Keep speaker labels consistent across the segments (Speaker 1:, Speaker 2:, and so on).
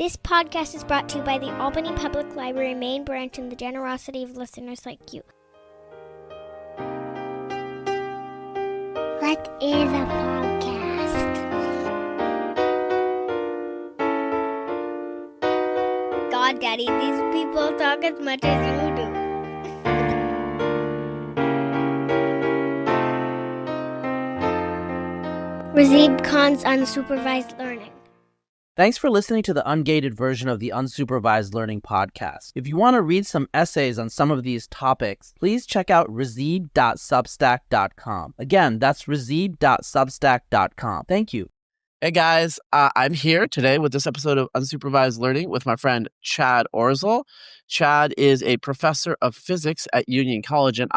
Speaker 1: This podcast is brought to you by the Albany Public Library main branch and the generosity of listeners like you. What is a podcast? God, Daddy, these people talk as much as you do. Razib Khan's Unsupervised Learning.
Speaker 2: Thanks for listening to the ungated version of the Unsupervised Learning podcast. If you want to read some essays on some of these topics, please check out razib.substack.com. Again, that's razib.substack.com. Thank you.
Speaker 3: Hey guys, I'm here today with this episode of Unsupervised Learning with my friend Chad Orzel. Chad is a professor of physics at Union College, and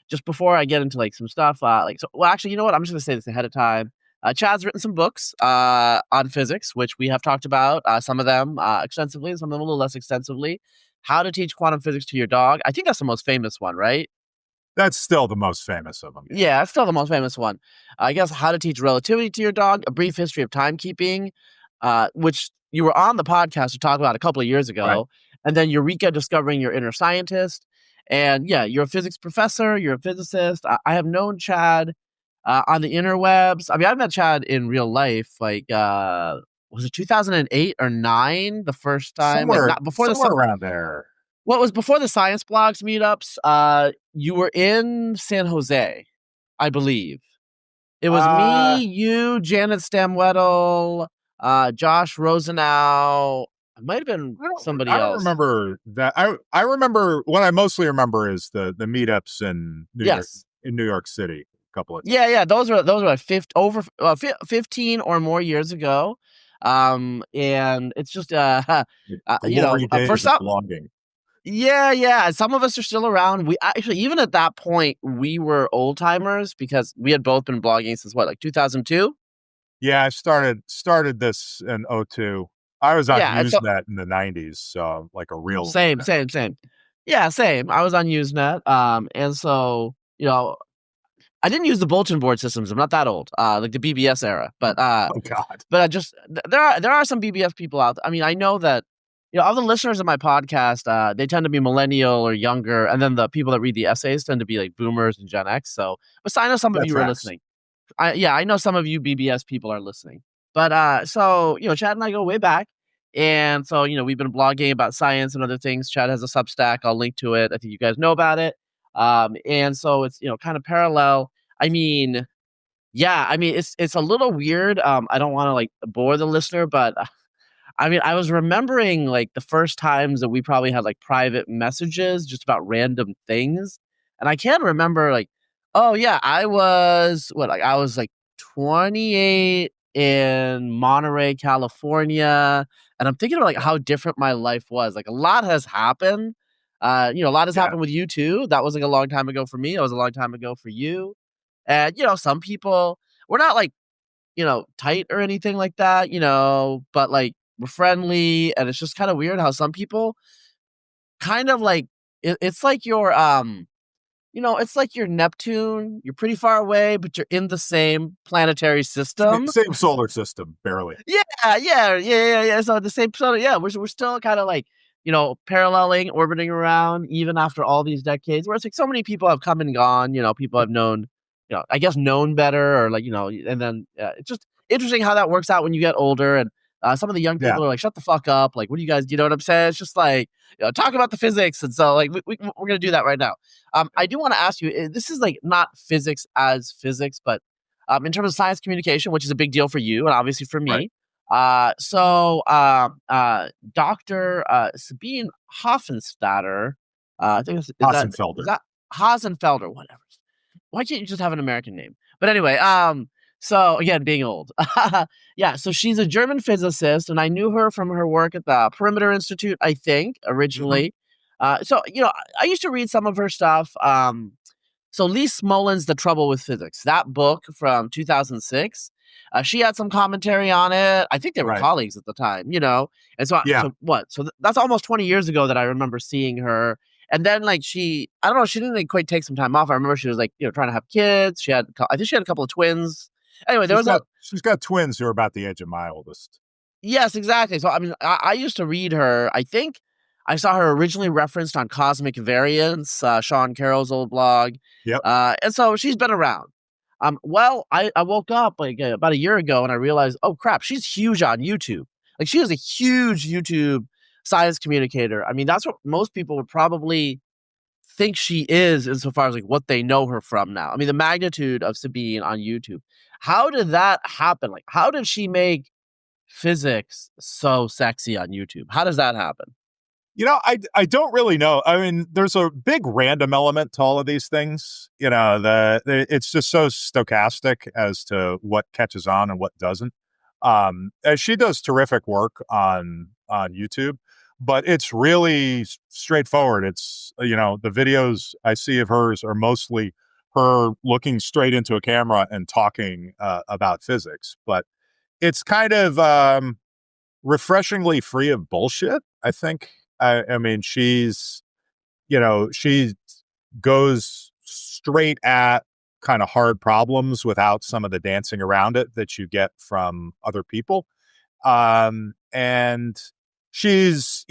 Speaker 3: just before I get into some stuff, actually, you know what? I'm just gonna say this ahead of time. Chad's written some books on physics, which we have talked about, some of them extensively, some of them a little less extensively. How to Teach Quantum Physics to Your Dog. I think that's the most famous one, right?
Speaker 4: That's still the most famous of them.
Speaker 3: Yeah, that's still the most famous one. I guess How to Teach Relativity to Your Dog, A Brief History of Timekeeping, which you were on the podcast to talk about a couple of years ago. Right. And then Eureka, Discovering Your Inner Scientist. And yeah, you're a physics professor, you're a physicist. I have known Chad on the interwebs. I mean, I've met Chad in real life, was it 2008 or 9 the first time?
Speaker 4: Somewhere around there.
Speaker 3: Well, it was before the Science Blogs meetups. You were in San Jose, I believe. It was me, you, Janet Stamweddle, Josh Rosenau. It might have been somebody else.
Speaker 4: I don't remember that. I remember, what I mostly remember is the meetups in New York City. Couple of times.
Speaker 3: Yeah, those were like 15 or more years ago, and it's just for some
Speaker 4: belonging.
Speaker 3: Yeah. Some of us are still around. We actually, even at that point, we were old timers because we had both been blogging since 2002.
Speaker 4: Yeah, I started this in 2002. I was on Usenet in the 90s, so like a real
Speaker 3: same. Yeah, same. I was on Usenet, and so I didn't use the bulletin board systems. I'm not that old, like the BBS era. But
Speaker 4: oh God!
Speaker 3: But I just there are some BBS people out there. I mean, I know that all the listeners of my podcast, they tend to be millennial or younger, and then the people that read the essays tend to be like boomers and Gen X. So I know some of you are listening. I know some of you BBS people are listening. But Chad and I go way back, and so we've been blogging about science and other things. Chad has a Substack. I'll link to it. I think you guys know about it. And so it's, kind of parallel. I mean, it's a little weird. I don't want to bore the listener, but I was remembering the first times that we probably had private messages just about random things. And I can remember I was 28 in Monterey, California. And I'm thinking about how different my life was. A lot has happened. A lot has happened with you too. That was a long time ago for me. That was a long time ago for you. And, some people, we're not tight or anything like that, but we're friendly. And it's just kind of weird how some people kind of it's like your, it's like you're Neptune. You're pretty far away, but you're in the same planetary system.
Speaker 4: Same solar system, barely.
Speaker 3: Yeah. So the same solar, we're still kind of paralleling, orbiting around, even after all these decades, where it's so many people have come and gone, people have known, I guess known better, or and then it's just interesting how that works out when you get older. And some of the young people are shut the fuck up. What do you guys, you know what I'm saying? It's just talk about the physics. And so we're going to do that right now. I do want to ask you, this is not physics as physics, but in terms of science communication, which is a big deal for you and obviously for me. Right. Dr. Sabine Hossenfelder, I think Hossenfelder, whatever. Why can't you just have an American name? But anyway, so again, being old. So she's a German physicist, and I knew her from her work at the Perimeter Institute, I think, originally. Mm-hmm. I used to read some of her stuff. So Lee Smolin's The Trouble with Physics, that book from 2006. She had some commentary on it. I think they were colleagues at the time, And so, that's almost 20 years ago that I remember seeing her. And then she didn't quite take some time off. I remember she was trying to have kids. I think she had a couple of twins. Anyway, she's got
Speaker 4: twins who are about the age of my oldest.
Speaker 3: Yes, exactly. So, I mean, I used to read her. I think I saw her originally referenced on Cosmic Variance, Sean Carroll's old blog.
Speaker 4: Yep.
Speaker 3: And so she's been around. I woke up like about a year ago and I realized, oh crap, she's huge on YouTube. Like she is a huge YouTube science communicator. I mean, that's what most people would probably think she is insofar as like what they know her from now. I mean, the magnitude of Sabine on YouTube. How did that happen? Like, how did she make physics so sexy on YouTube? How does that happen?
Speaker 4: I don't really know. I mean, there's a big random element to all of these things. It's just so stochastic as to what catches on and what doesn't. As she does terrific work on YouTube, but it's really straightforward. It's the videos I see of hers are mostly her looking straight into a camera and talking about physics, but it's kind of refreshingly free of bullshit, I think. I mean, she goes straight at kind of hard problems without some of the dancing around it that you get from other people. And she's,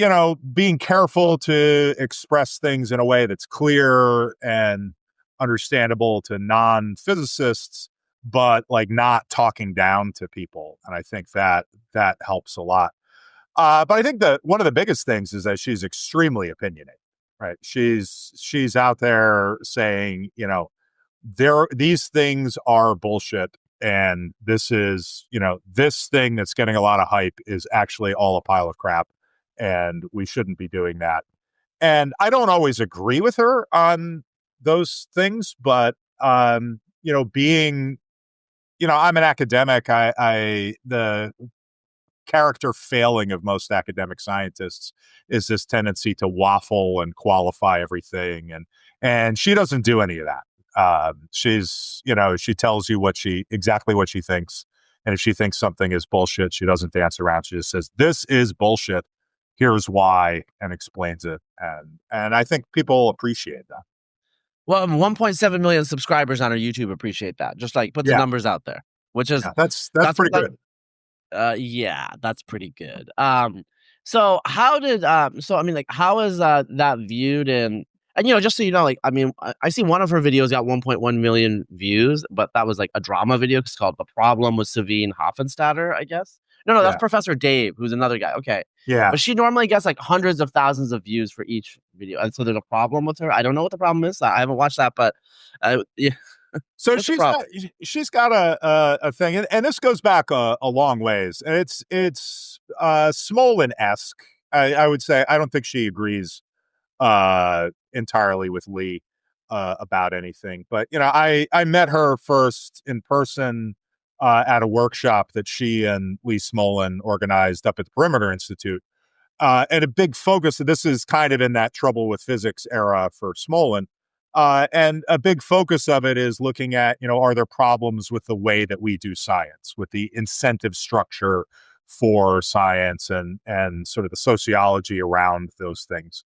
Speaker 4: being careful to express things in a way that's clear and understandable to non-physicists, but like not talking down to people. And I think that helps a lot. But I think that one of the biggest things is that she's extremely opinionated, right? She's out there saying, these things are bullshit. And this is, this thing that's getting a lot of hype is actually all a pile of crap. And we shouldn't be doing that. And I don't always agree with her on those things, but, being, I'm an academic. The character failing of most academic scientists is this tendency to waffle and qualify everything. And she doesn't do any of that. She tells you exactly what she thinks. And if she thinks something is bullshit, she doesn't dance around. She just says, this is bullshit. Here's why, and explains it. And I think people appreciate that.
Speaker 3: Well, 1.7 million subscribers on her YouTube appreciate that. Just like put the numbers out there, which is
Speaker 4: that's pretty good.
Speaker 3: Yeah, that's pretty good. So how did so I mean, like, how is that viewed and just so you know, like, I mean, I see one of her videos got 1.1 million views, but that was like a drama video. It's called The Problem with Sabine Hossenfelder, I guess. No, that's Professor Dave, who's another guy. Okay.
Speaker 4: Yeah.
Speaker 3: But she normally gets like hundreds of thousands of views for each video. And so there's a problem with her. I don't know what the problem is. I haven't watched that, but yeah.
Speaker 4: So she's got a thing, and this goes back a long ways, and it's Smolin-esque. I would say I don't think she agrees entirely with Lee about anything, but I met her first in person at a workshop that she and Lee Smolin organized up at the Perimeter Institute, and a big focus. This is kind of in that trouble with physics era for Smolin. And a big focus of it is looking at, are there problems with the way that we do science, with the incentive structure for science and sort of the sociology around those things.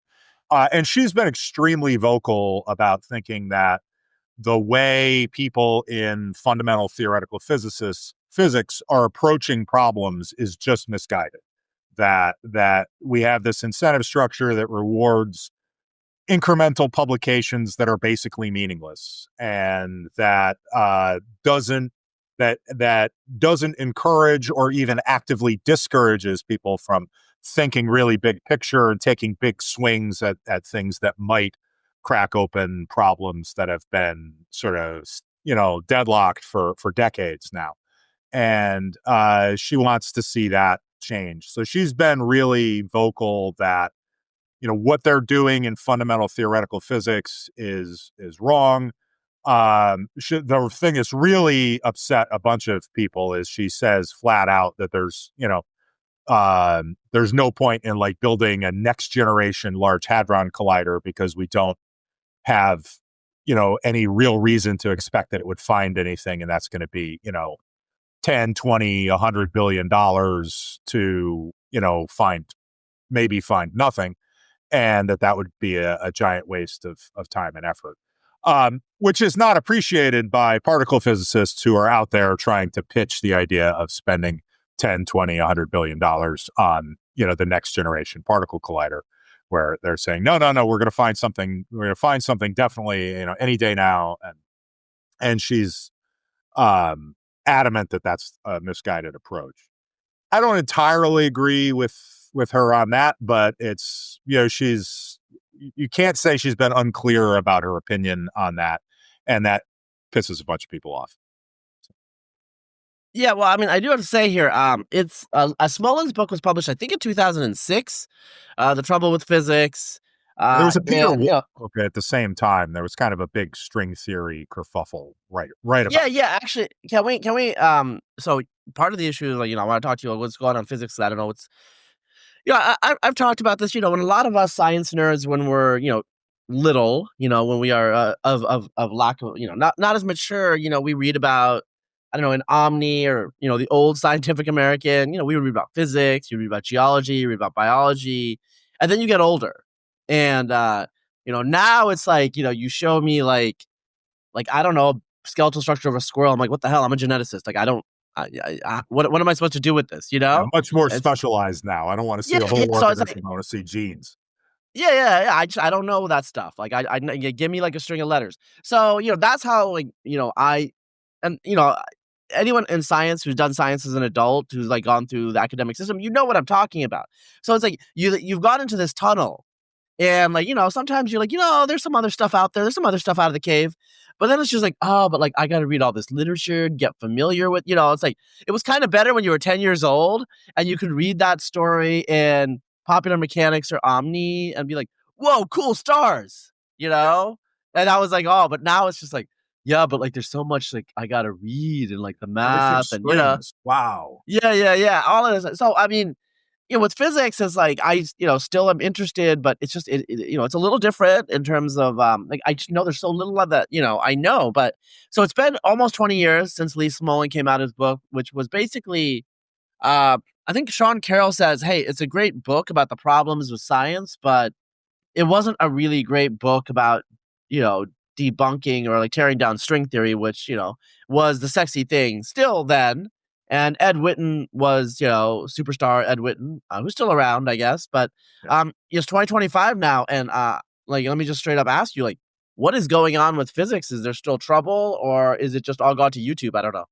Speaker 4: And she's been extremely vocal about thinking that the way people in fundamental theoretical physics are approaching problems is just misguided. That we have this incentive structure that rewards incremental publications that are basically meaningless, and that doesn't encourage or even actively discourages people from thinking really big picture and taking big swings at things that might crack open problems that have been sort of deadlocked for decades now. And she wants to see that change. So she's been really vocal that what they're doing in fundamental theoretical physics is wrong. The thing that's really upset a bunch of people is she says flat out that there's no point in like building a next generation Large Hadron Collider because we don't have any real reason to expect that it would find anything, and that's going to be 10, 20, $100 billion to find nothing. And that would be a giant waste of time and effort, which is not appreciated by particle physicists who are out there trying to pitch the idea of spending 10, 20, $100 billion on, the next generation particle collider, where they're saying, no, we're going to find something. We're going to find something definitely, any day now. And she's adamant that that's a misguided approach. I don't entirely agree with her on that, but it's, you can't say she's been unclear about her opinion on that. And that pisses a bunch of people off.
Speaker 3: Yeah, well, I mean, I do have to say here, it's Smolin's book was published, I think, in 2006. The Trouble with Physics.
Speaker 4: There was a Peter
Speaker 3: and,
Speaker 4: Wolf book at the same time. There was kind of a big string theory kerfuffle, right about.
Speaker 3: Yeah. Actually, can we? So part of the issue is, like, I want to talk to you about what's going on in physics. I don't know what's. I've talked about this. When a lot of us science nerds, when we're little, when we are of lack of not as mature, we read about, I don't know, in Omni or the old Scientific American. We would read about physics, you read about geology, you read about biology, and then you get older, and now it's like you show me like I don't know, skeletal structure of a squirrel. I'm like, what the hell? I'm a geneticist. Like, I don't. What am I supposed to do with this?
Speaker 4: Much more specialized now. I don't want to see a whole organism. I want to see genes.
Speaker 3: Yeah. I don't know that stuff. Like, I give me like a string of letters. So that's how anyone in science who's done science as an adult, who's like gone through the academic system, what I'm talking about. So it's like you've gone into this tunnel, and sometimes you're like, there's some other stuff out there. There's some other stuff out of the cave. But then it's just like, oh, but like I got to read all this literature, get familiar with, it's like, it was kind of better when you were 10 years old and you could read that story in Popular Mechanics or Omni and be like, whoa, cool stars, And I was like, oh, but now it's just like, yeah, but like there's so much like I got to read and like the math and,
Speaker 4: wow.
Speaker 3: Yeah. All of this. So, I mean, with physics is like, I, still am interested, but it's just, it's a little different in terms of, like, I just know there's so little of that, I know, but so it's been almost 20 years since Lee Smolin came out his book, which was basically, I think Sean Carroll says, hey, it's a great book about the problems with science, but it wasn't a really great book about, debunking or like tearing down string theory, which, was the sexy thing still then. And Ed Witten was, superstar Ed Witten, who's still around, I guess. But it's 2025 now. And like, let me just straight up ask you, like, what is going on with physics? Is there still trouble, or is it just all gone to YouTube? I don't know.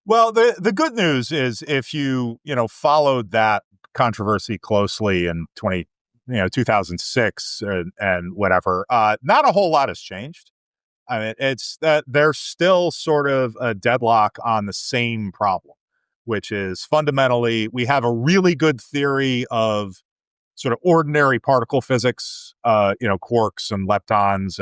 Speaker 4: Well, the good news is if you, followed that controversy closely in 2006 and whatever, not a whole lot has changed. I mean, it's that there's still sort of a deadlock on the same problem, which is fundamentally we have a really good theory of sort of ordinary particle physics, quarks and leptons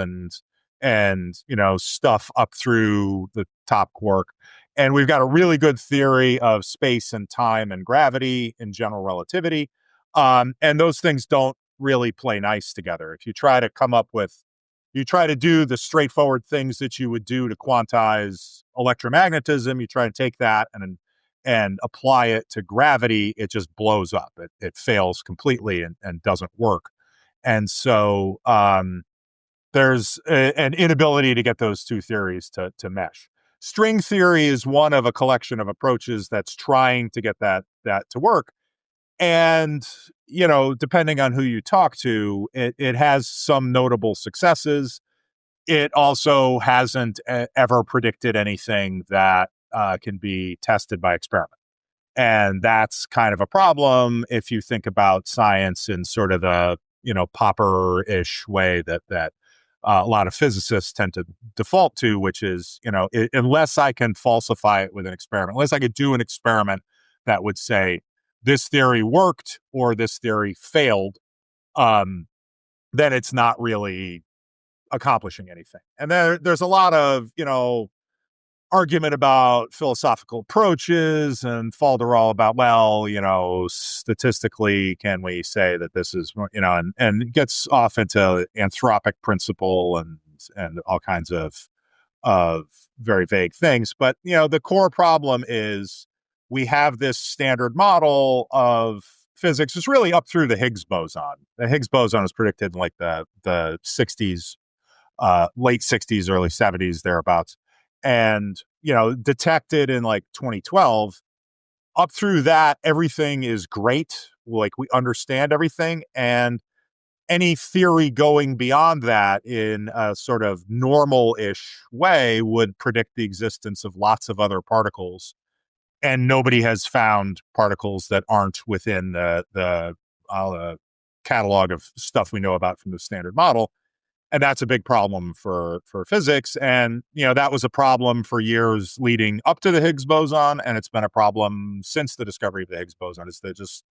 Speaker 4: and stuff up through the top quark. And we've got a really good theory of space and time and gravity in general relativity. And those things don't really play nice together. If you try to do the straightforward things that you would do to quantize electromagnetism, you try to take that and apply it to gravity, it just blows up. It fails completely and doesn't work. And so there's an inability to get those two theories to mesh. String theory is one of a collection of approaches that's trying to get that to work. And, depending on who you talk to, it has some notable successes. It also hasn't ever predicted anything that can be tested by experiment. And that's kind of a problem if you think about science in sort of the, Popper-ish way that a lot of physicists tend to default to, which is, unless I can falsify it with an experiment, unless I could do an experiment that would say this theory worked or this theory failed, then it's not really accomplishing anything. And there's a lot of, argument about philosophical approaches and falderall about, well, statistically, can we say that this is, and it gets off into anthropic principle and all kinds of very vague things. But, the core problem is we have this standard model of physics. It's really up through the Higgs boson. The Higgs boson was predicted in like the 60s, late 60s, early 70s, thereabouts. And, detected in like 2012. up through that, everything is great. Like, we understand everything. And any theory going beyond that in a sort of normal-ish way would predict the existence of lots of other particles. And nobody has found particles that aren't within the catalog of stuff we know about from the Standard Model. And that's a big problem for physics. And, that was a problem for years leading up to the Higgs boson. And it's been a problem since the discovery of the Higgs boson. Is that just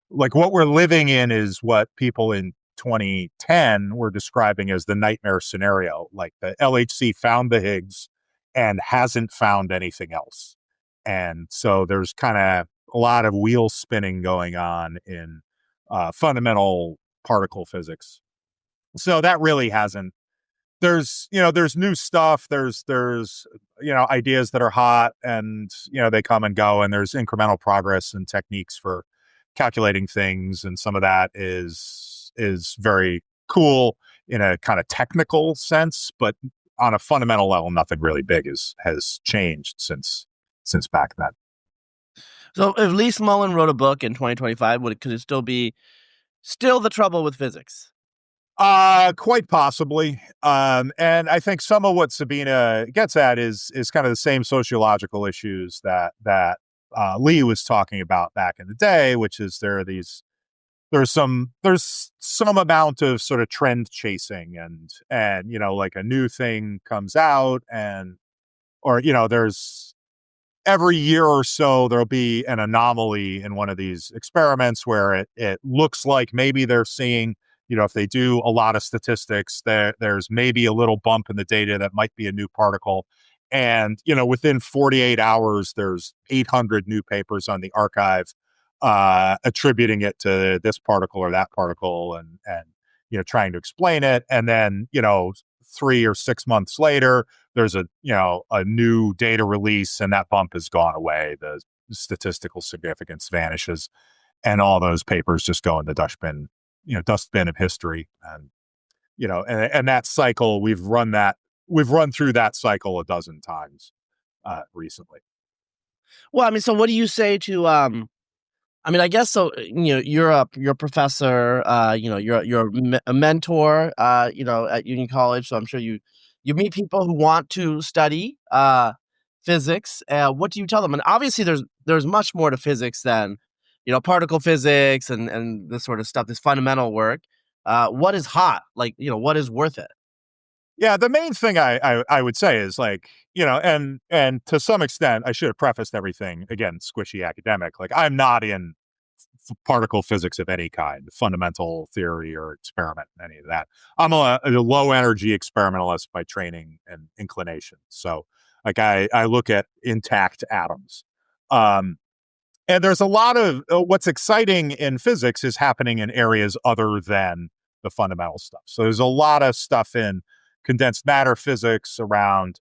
Speaker 4: like what we're living in is what people in 2010 were describing as the nightmare scenario. Like, the LHC found the Higgs and hasn't found anything else. And so there's kind of a lot of wheel spinning going on in fundamental particle physics. So that really hasn't. There's new stuff. There's ideas that are hot, and they come and go, and there's incremental progress and techniques for calculating things, and some of that is very cool in a kind of technical sense, but on a fundamental level, nothing really big has changed since back then.
Speaker 3: So if Lee Smolin wrote a book in 2025, could it still be the trouble with physics?
Speaker 4: Quite possibly. And I think some of what Sabine gets at is kind of the same sociological issues that Lee was talking about back in the day, which is there's some amount of sort of trend chasing, and like a new thing comes out, or there's every year or so there'll be an anomaly in one of these experiments where it looks like maybe they're seeing, if they do a lot of statistics, there's maybe a little bump in the data that might be a new particle. And, within 48 hours, there's 800 new papers on the archive attributing it to this particle or that particle, and trying to explain it. And then, 3 or 6 months later, there's a new data release, and that bump has gone away. The statistical significance vanishes, and all those papers just go in the dustbin of history. And, and that cycle, we've run through that cycle a dozen times recently.
Speaker 3: Well, I mean, so what do you say to, I guess so. You're a professor. You're a mentor. At Union College. So I'm sure you meet people who want to study physics. What do you tell them? And obviously, there's much more to physics than particle physics and this sort of stuff. This fundamental work. What is hot? Like, what is worth it?
Speaker 4: Yeah, the main thing I would say is, like, and to some extent, I should have prefaced everything, again, squishy academic. Like, I'm not in particle physics of any kind, fundamental theory or experiment, any of that. I'm a low energy experimentalist by training and inclination. So, like, I look at intact atoms. And there's a lot of what's exciting in physics is happening in areas other than the fundamental stuff. So there's a lot of stuff in condensed matter physics around,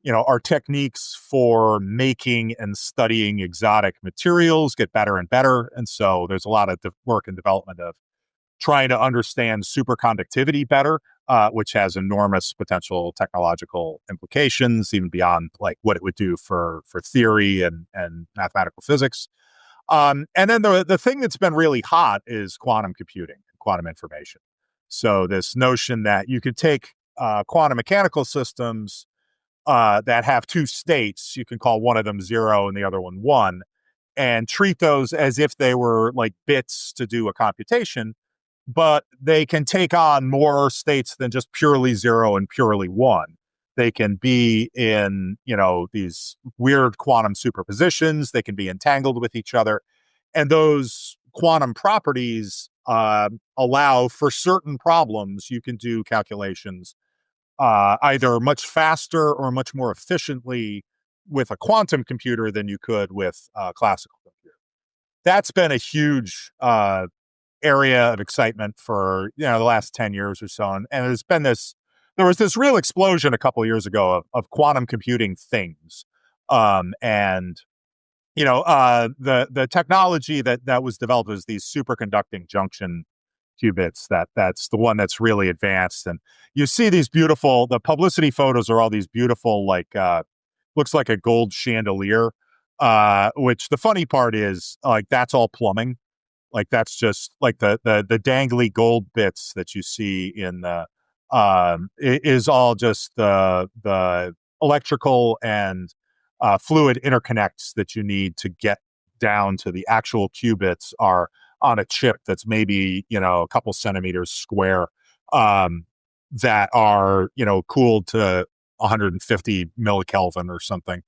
Speaker 4: our techniques for making and studying exotic materials get better and better. And so there's a lot of work and development of trying to understand superconductivity better, which has enormous potential technological implications, even beyond like what it would do for theory and mathematical physics. And then the thing that's been really hot is quantum computing and quantum information. So this notion that you could take quantum mechanical systems that have two states, you can call one of them 0 and the other one 1, and treat those as if they were like bits to do a computation, but they can take on more states than just purely 0 and purely 1. They can be in, these weird quantum superpositions. They can be entangled with each other. And those quantum properties allow for certain problems, you can do calculations either much faster or much more efficiently with a quantum computer than you could with a classical computer. That's been a huge area of excitement for the last 10 years or so. And there was this real explosion a couple of years ago of quantum computing things. The technology that was developed was these superconducting junction qubits. That's the one that's really advanced. And you see these the publicity photos are all these beautiful, like, looks like a gold chandelier which the funny part is like that's all plumbing. Like that's just like the dangly gold bits that you see in the is all just the electrical and fluid interconnects that you need to get down to the actual qubits are on a chip that's maybe, a couple centimeters square, that are, cooled to 150 millikelvin or something,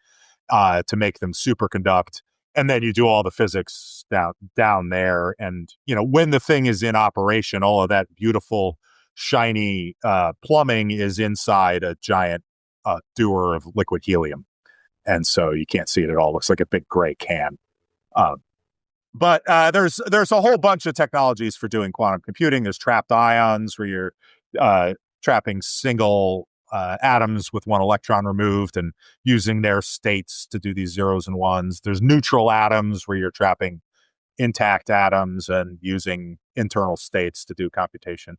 Speaker 4: to make them superconduct. And then you do all the physics down there. And, when the thing is in operation, all of that beautiful, shiny plumbing is inside a giant dewar of liquid helium. And so you can't see it at all. It looks like a big gray can. But there's a whole bunch of technologies for doing quantum computing. There's trapped ions where you're trapping single atoms with one electron removed and using their states to do these zeros and ones. There's neutral atoms where you're trapping intact atoms and using internal states to do computation.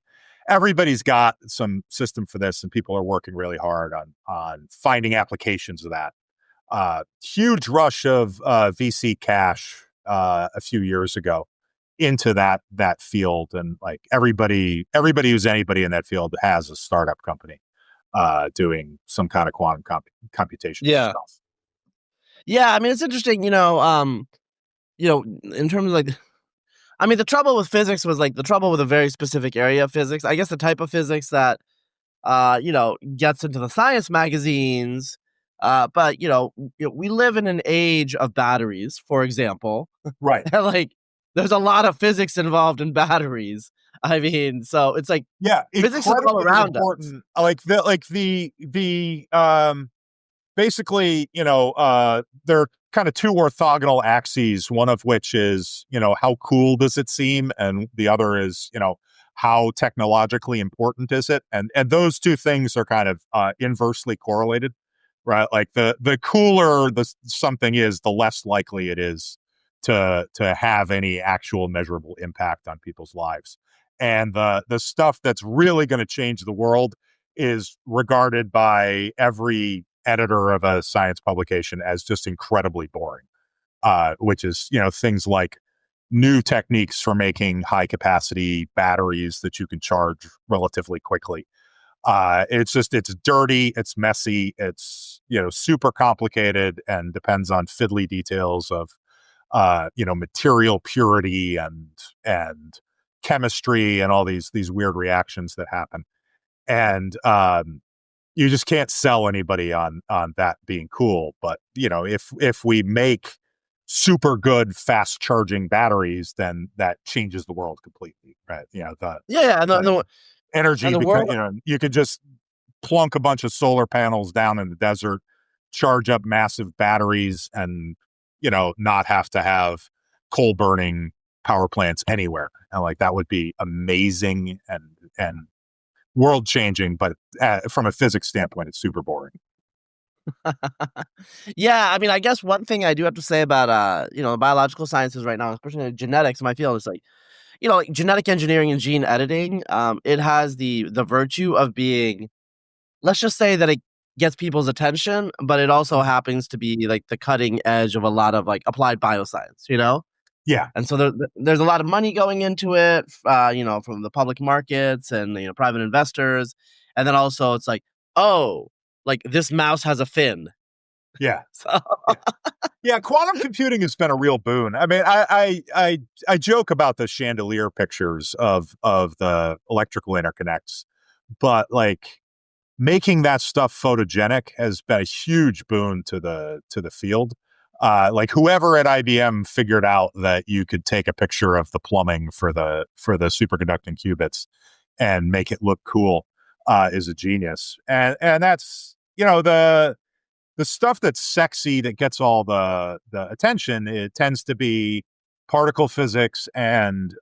Speaker 4: Everybody's got some system for this, and people are working really hard on finding applications of that. Huge rush of VC cash a few years ago into that field, and like everybody who's anybody in that field has a startup company doing some kind of quantum computation stuff.
Speaker 3: Yeah, I mean it's interesting, in terms of like, I mean the trouble with physics was like the trouble with a very specific area of physics. I guess the type of physics that gets into the science magazines. But we live in an age of batteries, for example.
Speaker 4: Right.
Speaker 3: And like, there's a lot of physics involved in batteries. I mean, so it's like, physics is all around us.
Speaker 4: Like basically, there are kind of two orthogonal axes. One of which is, how cool does it seem, and the other is, how technologically important is it, and those two things are kind of inversely correlated. Right, like the cooler something is, the less likely it is to have any actual measurable impact on people's lives. And the stuff that's really going to change the world is regarded by every editor of a science publication as just incredibly boring. Which is things like new techniques for making high capacity batteries that you can charge relatively quickly. It's dirty, it's messy, it's, super complicated, and depends on fiddly details of, material purity and chemistry and all these weird reactions that happen. And, you just can't sell anybody on that being cool. But, if we make super good fast charging batteries, then that changes the world completely. Right. Energy, because you could just plunk a bunch of solar panels down in the desert, charge up massive batteries, and not have to have coal burning power plants anywhere. And like that would be amazing and world changing, but from a physics standpoint, it's super boring.
Speaker 3: Yeah, I mean, I guess one thing I do have to say about biological sciences right now, especially genetics in my field, is like, like genetic engineering and gene editing, it has the virtue of being, let's just say that it gets people's attention, but it also happens to be like the cutting edge of a lot of like applied bioscience,
Speaker 4: Yeah.
Speaker 3: And so there's a lot of money going into it, from the public markets and, private investors. And then also it's like, oh, like this mouse has a fin.
Speaker 4: Yeah.
Speaker 3: So.
Speaker 4: Yeah, quantum computing has been a real boon. I mean, I joke about the chandelier pictures of the electrical interconnects, but like making that stuff photogenic has been a huge boon to the field. Like whoever at IBM figured out that you could take a picture of the plumbing for the superconducting qubits and make it look cool is a genius. And that's the stuff that's sexy that gets all the attention. It tends to be particle physics and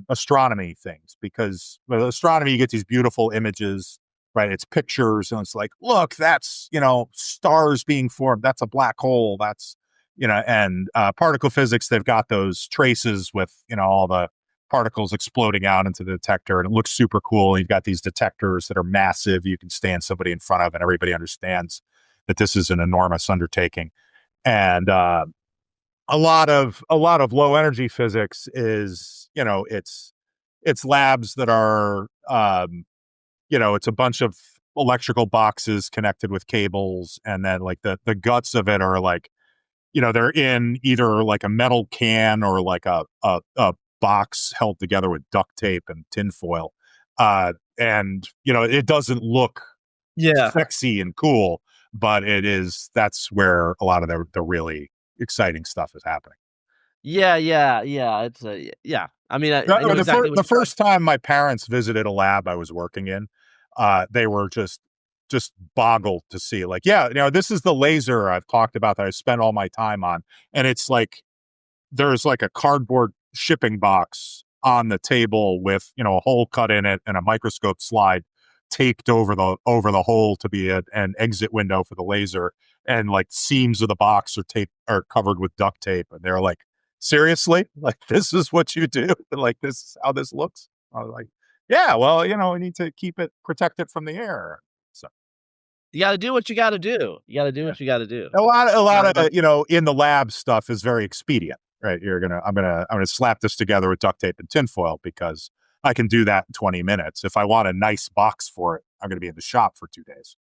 Speaker 4: astronomy things, because with astronomy you get these beautiful images, right? It's pictures, and it's like, look, that's stars being formed. That's a black hole. That's and particle physics, they've got those traces with all the particles exploding out into the detector, and it looks super cool. You've got these detectors that are massive, you can stand somebody in front of, and everybody understands that this is an enormous undertaking. And a lot of low energy physics is, it's labs that are, it's a bunch of electrical boxes connected with cables, and then like the guts of it are like, they're in either like a metal can or like a box held together with duct tape and tinfoil. And it doesn't look sexy and cool, but that's where a lot of the really exciting stuff is happening.
Speaker 3: Yeah. It's I mean, I know exactly
Speaker 4: The first time my parents visited a lab I was working in, they were just boggled to see, like, this is the laser I've talked about that I spent all my time on. And it's like, there's like a cardboard shipping box on the table with, a hole cut in it and a microscope slide taped over the hole to be an exit window for the laser. And like seams of the box are covered with duct tape. And they're like, seriously? Like, this is what you do? Like, this is how this looks? I was like, yeah, well, we need to keep it protected from the air. So
Speaker 3: you got to do what you got to do. You got to do what you got to do.
Speaker 4: A lot of in the lab stuff is very expedient, right? I'm gonna slap this together with duct tape and tinfoil because I can do that in 20 minutes. If I want a nice box for it, I'm gonna be in the shop for 2 days.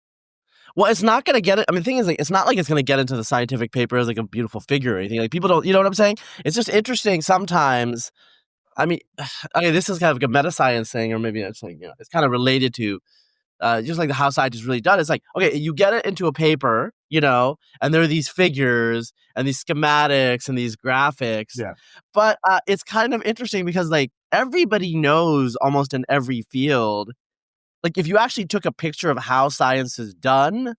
Speaker 3: Well, it's not going to get it. I mean, the thing is, like, it's not like it's going to get into the scientific paper as like a beautiful figure or anything. Like, people don't, you know what I'm saying? It's just interesting sometimes. I mean, this is kind of like a meta science thing, or maybe it's like, it's kind of related to just like how science is really done. It's like, okay, you get it into a paper, and there are these figures and these schematics and these graphics.
Speaker 4: Yeah.
Speaker 3: But it's kind of interesting because like everybody knows almost in every field, like if you actually took a picture of how science is done,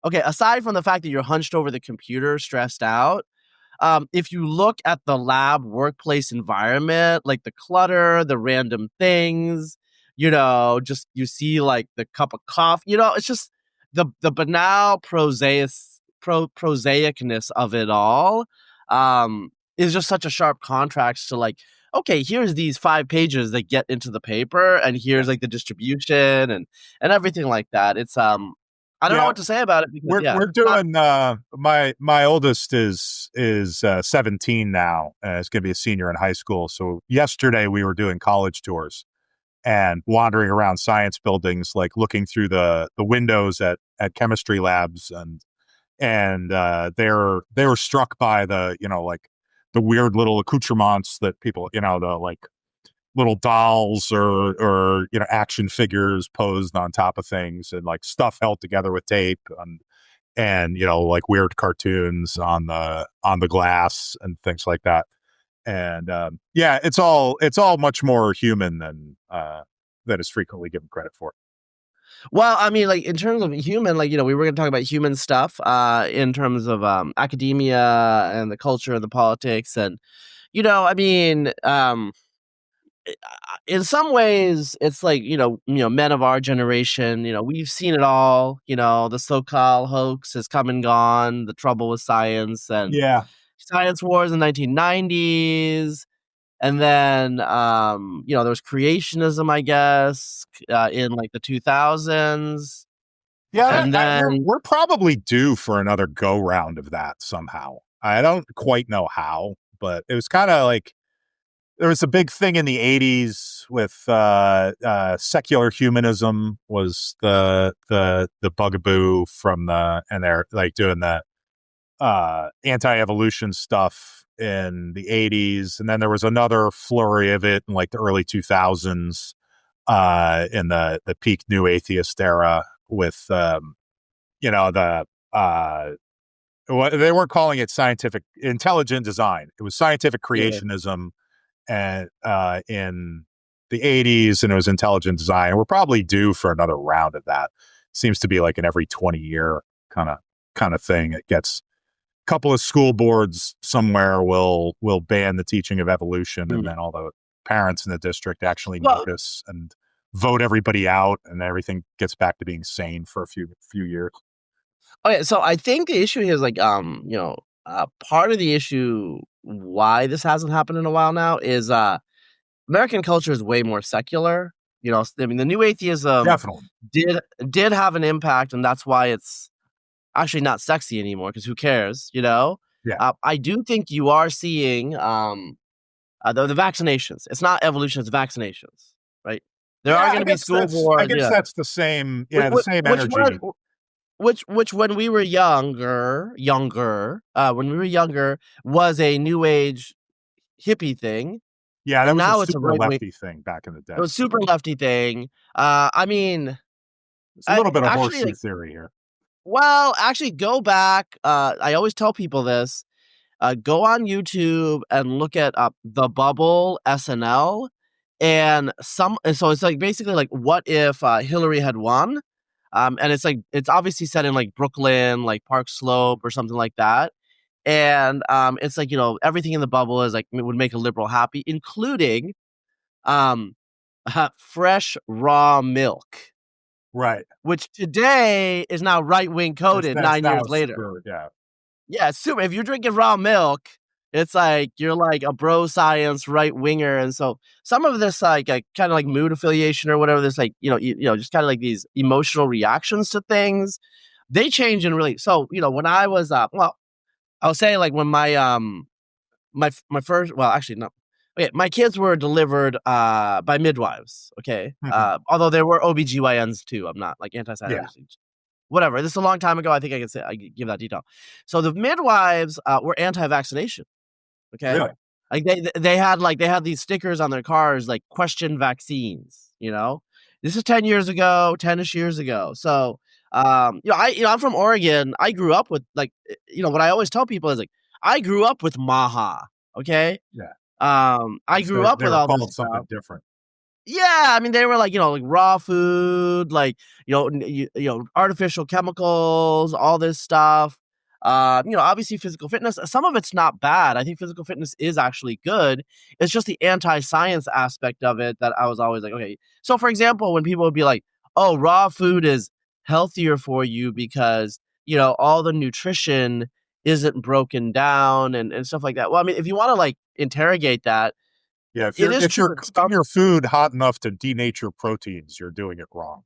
Speaker 3: okay, aside from the fact that you're hunched over the computer, stressed out, if you look at the lab workplace environment, like the clutter, the random things, just you see like the cup of coffee, it's just the banal prosaicness of it all is just such a sharp contrast to like, okay, here's these 5 pages that get into the paper, and here's like the distribution and everything like that. It's I don't know what to say about it because
Speaker 4: we're doing my oldest is 17 now, and is going to be a senior in high school. So yesterday we were doing college tours and wandering around science buildings, like looking through the windows at chemistry labs, and they were struck by the like the weird little accoutrements that people, the like little dolls or action figures posed on top of things, and like stuff held together with tape, and like weird cartoons on the glass and things like that. And it's all much more human than that is frequently given credit for.
Speaker 3: Well, I mean, like in terms of human, like, we were going to talk about human stuff in terms of academia and the culture and the politics. And, I mean, in some ways, it's like, men of our generation, we've seen it all. The so-called hoax has come and gone, the trouble with science and science wars in the 1990s. And then, there was creationism, I guess, in like the 2000s.
Speaker 4: Yeah,
Speaker 3: and then
Speaker 4: we're probably due for another go round of that somehow. I don't quite know how, but it was kind of like there was a big thing in the 80s with secular humanism was the bugaboo and they're like doing the anti-evolution stuff in the 80s, and then there was another flurry of it in like the early 2000s in the peak new atheist era with they weren't calling it scientific intelligent design, it was scientific creationism, and in the 80s, and it was intelligent design. We're probably due for another round of that. Seems to be like an every 20-year kind of thing. It gets couple of school boards somewhere will ban the teaching of evolution, and then all the parents in the district actually notice and vote everybody out, and everything gets back to being sane for a few years.
Speaker 3: Okay, so I think the issue here is like part of the issue why this hasn't happened in a while now is American culture is way more secular. I mean, the new atheism
Speaker 4: definitely
Speaker 3: did have an impact, and that's why it's actually not sexy anymore, because who cares,
Speaker 4: Yeah.
Speaker 3: I do think you are seeing the vaccinations. It's not evolution; it's vaccinations, right? There are going to be school
Speaker 4: I
Speaker 3: boards.
Speaker 4: guess
Speaker 3: Yeah,
Speaker 4: that's the same.
Speaker 3: which,
Speaker 4: Yeah, the same
Speaker 3: which
Speaker 4: energy.
Speaker 3: was which when we were younger, when we were younger, was a new age hippie thing,
Speaker 4: Yeah, that
Speaker 3: and
Speaker 4: was a
Speaker 3: now it's a
Speaker 4: super
Speaker 3: right wing.
Speaker 4: lefty thing back in the day.
Speaker 3: It was super lefty thing. I mean,
Speaker 4: It's a little bit of
Speaker 3: actually,
Speaker 4: horseshoe theory here.
Speaker 3: well, actually, go back. I always tell people this. Go on YouTube and look at The Bubble SNL, and so it's like basically like, what if Hillary had won? And it's like, it's obviously set in like Brooklyn, like Park Slope or something like that. And it's like, everything in the bubble is like, it would make a liberal happy, including um, fresh raw milk,
Speaker 4: Right.
Speaker 3: which today is now right wing coded
Speaker 4: That's
Speaker 3: 9 years
Speaker 4: now
Speaker 3: later.
Speaker 4: super, yeah.
Speaker 3: Yeah, it's super. If you're drinking raw milk, it's like you're like a bro science right winger, and so some of this like kind of like mood affiliation or whatever. This like just kind of like these emotional reactions to things. They change and really. So when I was I'll say like when my first, well, actually no, okay, my kids were delivered by midwives. Okay, although there were OBGYNs too. I'm not like anti-science. Whatever. This is a long time ago. I think I can give that detail. So the midwives were anti-vaccination. Okay,
Speaker 4: Really?
Speaker 3: like they had these stickers on their cars like question vaccines. This is 10ish years ago. So I'm from Oregon. I grew up with like what I always tell people is like I grew up with Maha. Okay.
Speaker 4: Yeah.
Speaker 3: I grew up with all this
Speaker 4: something
Speaker 3: stuff.
Speaker 4: different.
Speaker 3: Yeah, I mean they were like like raw food, like artificial chemicals, all this stuff. Obviously physical fitness. Some of it's not bad. I think physical fitness is actually good. It's just the anti-science aspect of it that I was always like, okay. So for example, when people would be like, "Oh, raw food is healthier for you because all the nutrition isn't broken down and stuff like that." Well, I mean, if you want to like interrogate that.
Speaker 4: Yeah, if
Speaker 3: It is
Speaker 4: you're
Speaker 3: true.
Speaker 4: cooking your food hot enough to denature proteins, you're doing it wrong.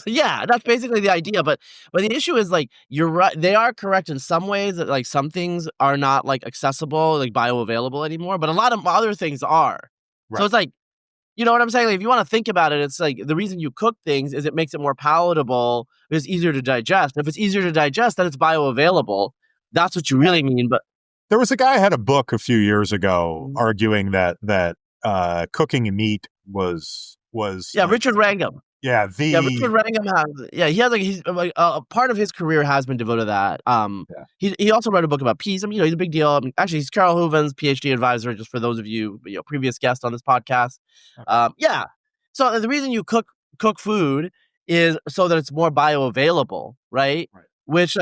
Speaker 3: Yeah, that's basically the idea. But the issue is like you're right. They are correct in some ways that like some things are not like accessible, like bioavailable anymore. But a lot of other things are. So
Speaker 4: Right.
Speaker 3: it's like, you know what I'm saying? Like, if you want to think about it, it's like the reason you cook things is it makes it more palatable. It's easier to digest. If it's easier to digest, then it's bioavailable. That's what you really mean. But
Speaker 4: There was a guy who had a book a few years ago arguing that cooking meat was
Speaker 3: yeah, Richard Wrangham.
Speaker 4: Yeah,
Speaker 3: Richard Wrangham he has he's like a part of his career has been devoted to that. He also wrote a book about peace. I mean, he's a big deal. I mean, actually, he's Carol Hooven's PhD advisor. Just for those of you, previous guest on this podcast. Yeah. So the reason you cook food is so that it's more bioavailable, right?
Speaker 4: Right.
Speaker 3: Which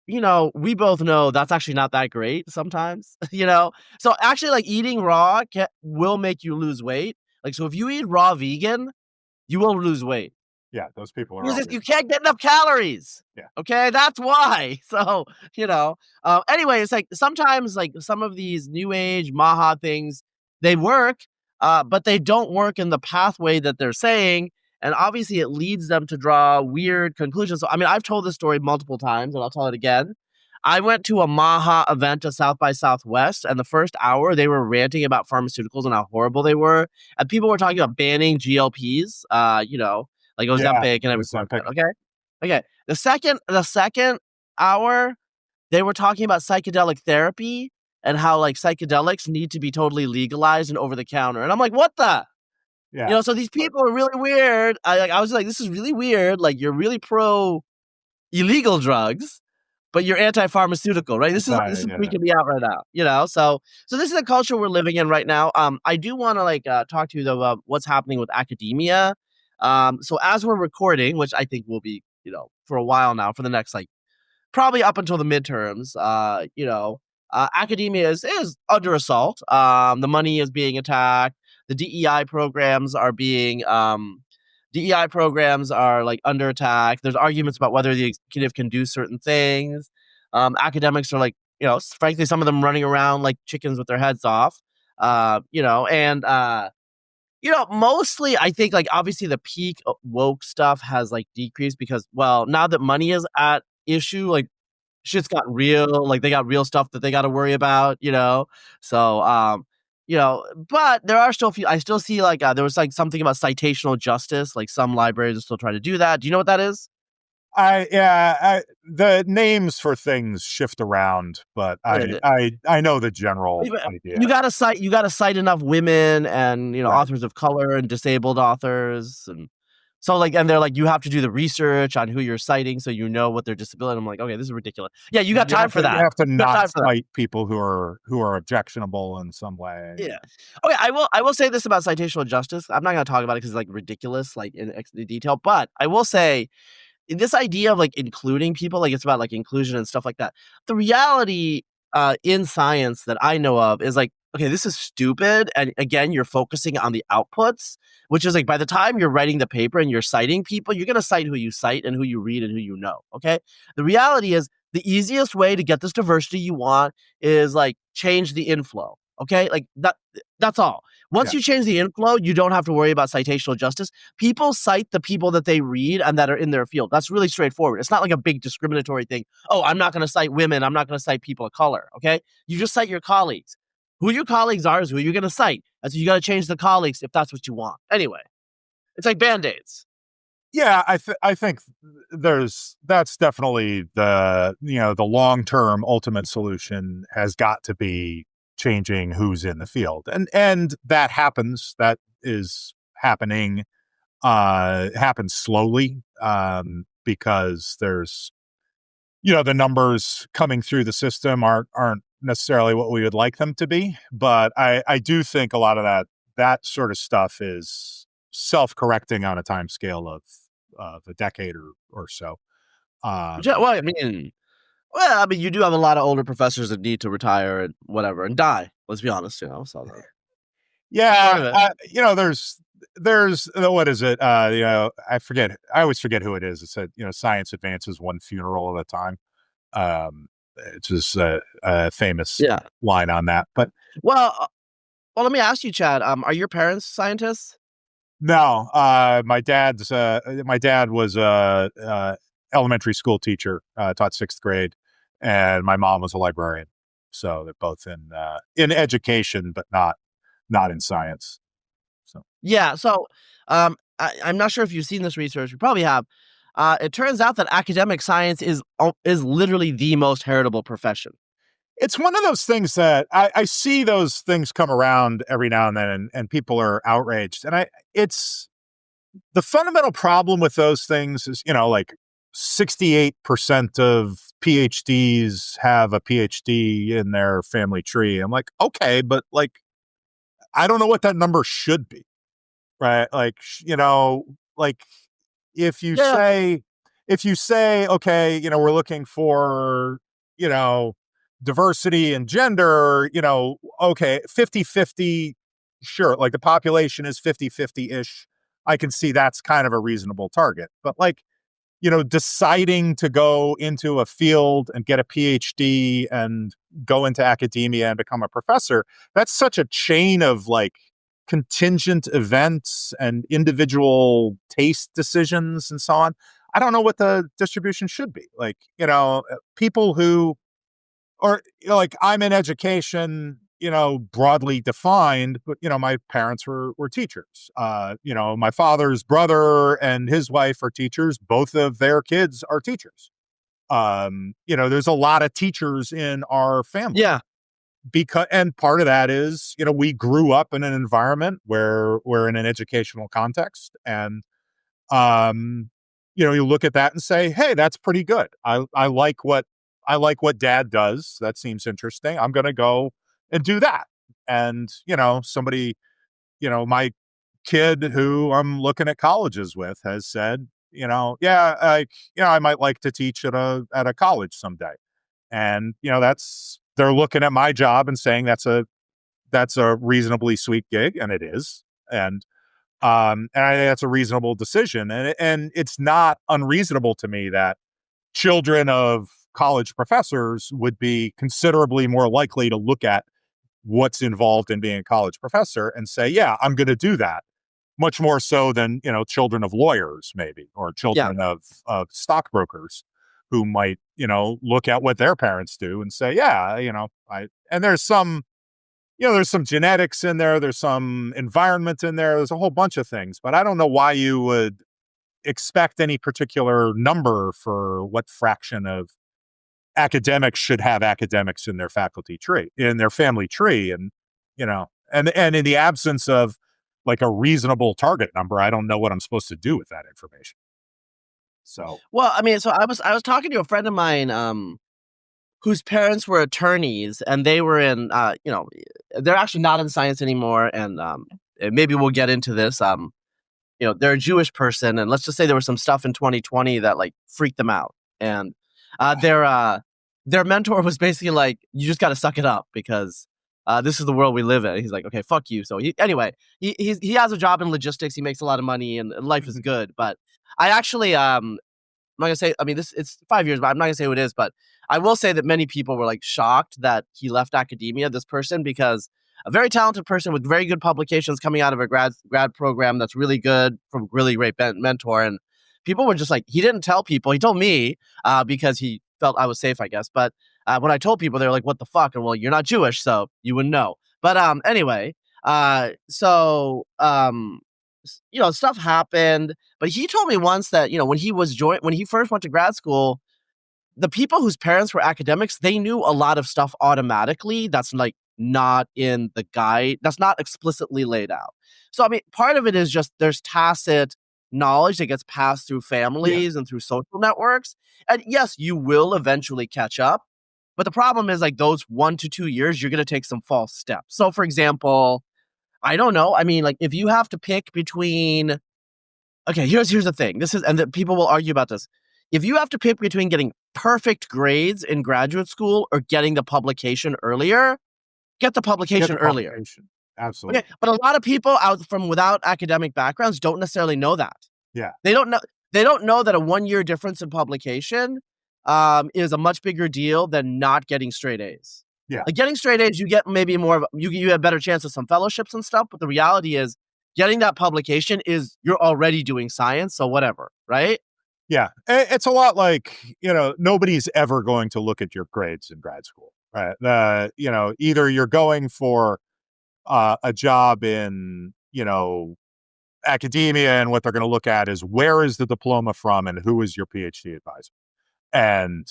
Speaker 3: we both know that's actually not that great sometimes. So actually, like eating raw will make you lose weight. Like, so if you eat raw vegan, you will lose weight.
Speaker 4: Yeah, those people are
Speaker 3: because you can't get enough calories.
Speaker 4: Yeah.
Speaker 3: Okay, that's why. So anyway, it's like sometimes like some of these new age Maha things, they work, but they don't work in the pathway that they're saying, and obviously it leads them to draw weird conclusions. So I mean, I've told this story multiple times, and I'll tell it again. I went to a Maha event at South by Southwest, and the first hour they were ranting about pharmaceuticals and how horrible they were, and people were talking about banning GLPs. Like Ozempic and everything like that. Okay. The second hour, they were talking about psychedelic therapy and how like psychedelics need to be totally legalized and over the counter. And I'm like, what the?
Speaker 4: Yeah.
Speaker 3: So these people are really weird. I was like, this is really weird. Like, you're really pro illegal drugs, but you're anti-pharmaceutical, right? This is freaking me out right now. So this is the culture we're living in right now. I do want to talk to you though about what's happening with academia. So as we're recording, which I think will be, for a while now, for the next probably up until the midterms, academia is under assault. The money is being attacked. The DEI programs are being under attack. There's arguments about whether the executive can do certain things. Academics are frankly, some of them running around like chickens with their heads off. Mostly I think obviously the peak woke stuff has decreased because, well, now that money is at issue, shit's gotten real. Like they got real stuff that they got to worry about, So, but there are still I still see like there was like something about citational justice. Like some libraries are still trying to do that. Do you know what that is?
Speaker 4: The names for things shift around, but I know the general idea.
Speaker 3: You gotta cite enough women and
Speaker 4: Right.
Speaker 3: authors of color and disabled authors, and so and they're like, you have to do the research on who you're citing so you know what their disability. I'm like, okay, this is ridiculous. Yeah, you got time for that.
Speaker 4: You have to not cite people who are objectionable in some way.
Speaker 3: Yeah. Okay, I will say this about citational justice. I'm not gonna talk about it because it's like ridiculous, like in detail, but I will say this idea of like including people, like it's about like inclusion and stuff like that. The reality in science that I know of is like, okay, this is stupid. And again, you're focusing on the outputs, which is like by the time you're writing the paper and you're citing people, you're going to cite who you cite and who you read and who you know. Okay. The reality is the easiest way to get this diversity you want is like change the inflow. Okay. Like that's all. Once you change the inflow, you don't have to worry about citational justice. People cite the people that they read and that are in their field. That's really straightforward. It's not like a big discriminatory thing. Oh, I'm not going to cite women. I'm not going to cite people of color. Okay. You just cite your colleagues. Who your colleagues are is who you're going to cite. And so you got to change the colleagues if that's what you want. Anyway, it's like Band-Aids.
Speaker 4: Yeah, I think that's definitely the long-term ultimate solution has got to be changing who's in the field. And that happens. That is happening, happens slowly, because there's, the numbers coming through the system aren't necessarily what we would like them to be. But I do think a lot of that sort of stuff is self-correcting on a time scale of a decade or so.
Speaker 3: Well, I mean, you do have a lot of older professors that need to retire and whatever and die. Let's be honest, So
Speaker 4: there's what is it? I forget. I always forget who it is. It said, science advances one funeral at a time. It's just a famous line on that. But
Speaker 3: well, let me ask you, Chad. Are your parents scientists?
Speaker 4: No, my dad was a elementary school teacher, taught 6th grade, and my mom was a librarian. So they're both in education, but not in science. So
Speaker 3: yeah. So I'm not sure if you've seen this research. You probably have. It turns out that academic science is literally the most heritable profession.
Speaker 4: It's one of those things that I see those things come around every now and then, and people are outraged. And it's the fundamental problem with those things is, like 68% of PhDs have a PhD in their family tree. I'm like, okay, but like, I don't know what that number should be, right? Like, like if you say, okay, we're looking for, diversity and gender, okay, 50-50, sure, like the population is 50-50-ish. I can see that's kind of a reasonable target. But like, deciding to go into a field and get a PhD and go into academia and become a professor, that's such a chain of like contingent events and individual taste decisions and so on. I don't know what the distribution should be. Like, people who, or like I'm in education, broadly defined, but my parents were teachers. My father's brother and his wife are teachers. Both of their kids are teachers. There's a lot of teachers in our family.
Speaker 3: Yeah.
Speaker 4: And part of that is, we grew up in an environment where we're in an educational context, and you look at that and say, hey, that's pretty good. I like what dad does. That seems interesting. I'm going to go and do that. And, somebody, my kid who I'm looking at colleges with has said, I might like to teach at a college someday. And, they're looking at my job and saying that's a reasonably sweet gig. And it is. And I think that's a reasonable decision. And it's not unreasonable to me that children of college professors would be considerably more likely to look at what's involved in being a college professor and say, yeah, I'm going to do that. Much more so than, children of lawyers, maybe, or children of stockbrokers. who might, look at what their parents do and say, yeah, and there's some, there's some genetics in there. There's some environment in there. There's a whole bunch of things, but I don't know why you would expect any particular number for what fraction of academics should have academics in their faculty tree, in their family tree. And, and in the absence of like a reasonable target number, I don't know what I'm supposed to do with that information. So,
Speaker 3: well, I mean, so I was talking to a friend of mine, whose parents were attorneys, and they were in, they're actually not in science anymore. And maybe we'll get into this. They're a Jewish person, and let's just say there was some stuff in 2020 that like freaked them out. And their mentor was basically like, you just got to suck it up because this is the world we live in. He's like, okay, fuck you. So he has a job in logistics. He makes a lot of money and life is good. But I actually, I'm not gonna say, I mean, it's 5 years, but I'm not gonna say who it is. But I will say that many people were like shocked that he left academia, this person, because a very talented person with very good publications coming out of a grad program that's really good from a really great mentor. And people were just like, he didn't tell people. He told me because he felt I was safe, I guess. But when I told people, they were like, what the fuck? And well, you're not Jewish, so you wouldn't know. But anyway, stuff happened. But he told me once that, when he first went to grad school, the people whose parents were academics, they knew a lot of stuff automatically that's like not in the guide, that's not explicitly laid out. So, I mean, part of it is just there's tacit knowledge that gets passed through families and through social networks. And yes, you will eventually catch up. But the problem is like those 1 to 2 years, you're going to take some false steps. So, for example, I don't know. I mean, like if you have to pick between, okay, here's the thing. People will argue about this. If you have to pick between getting perfect grades in graduate school or getting the publication earlier, get the publication earlier.
Speaker 4: Absolutely.
Speaker 3: Okay, but a lot of people without academic backgrounds don't necessarily know that.
Speaker 4: Yeah.
Speaker 3: They don't know that a 1 year difference in publication is a much bigger deal than not getting straight A's.
Speaker 4: Yeah.
Speaker 3: Like getting straight A's, you get maybe more of you have better chance of some fellowships and stuff, but the reality is getting that publication is you're already doing science, so whatever, right?
Speaker 4: Yeah. It's a lot like, nobody's ever going to look at your grades in grad school, right? Either you're going for a job in, academia, and what they're going to look at is where is the diploma from and who is your PhD advisor. And,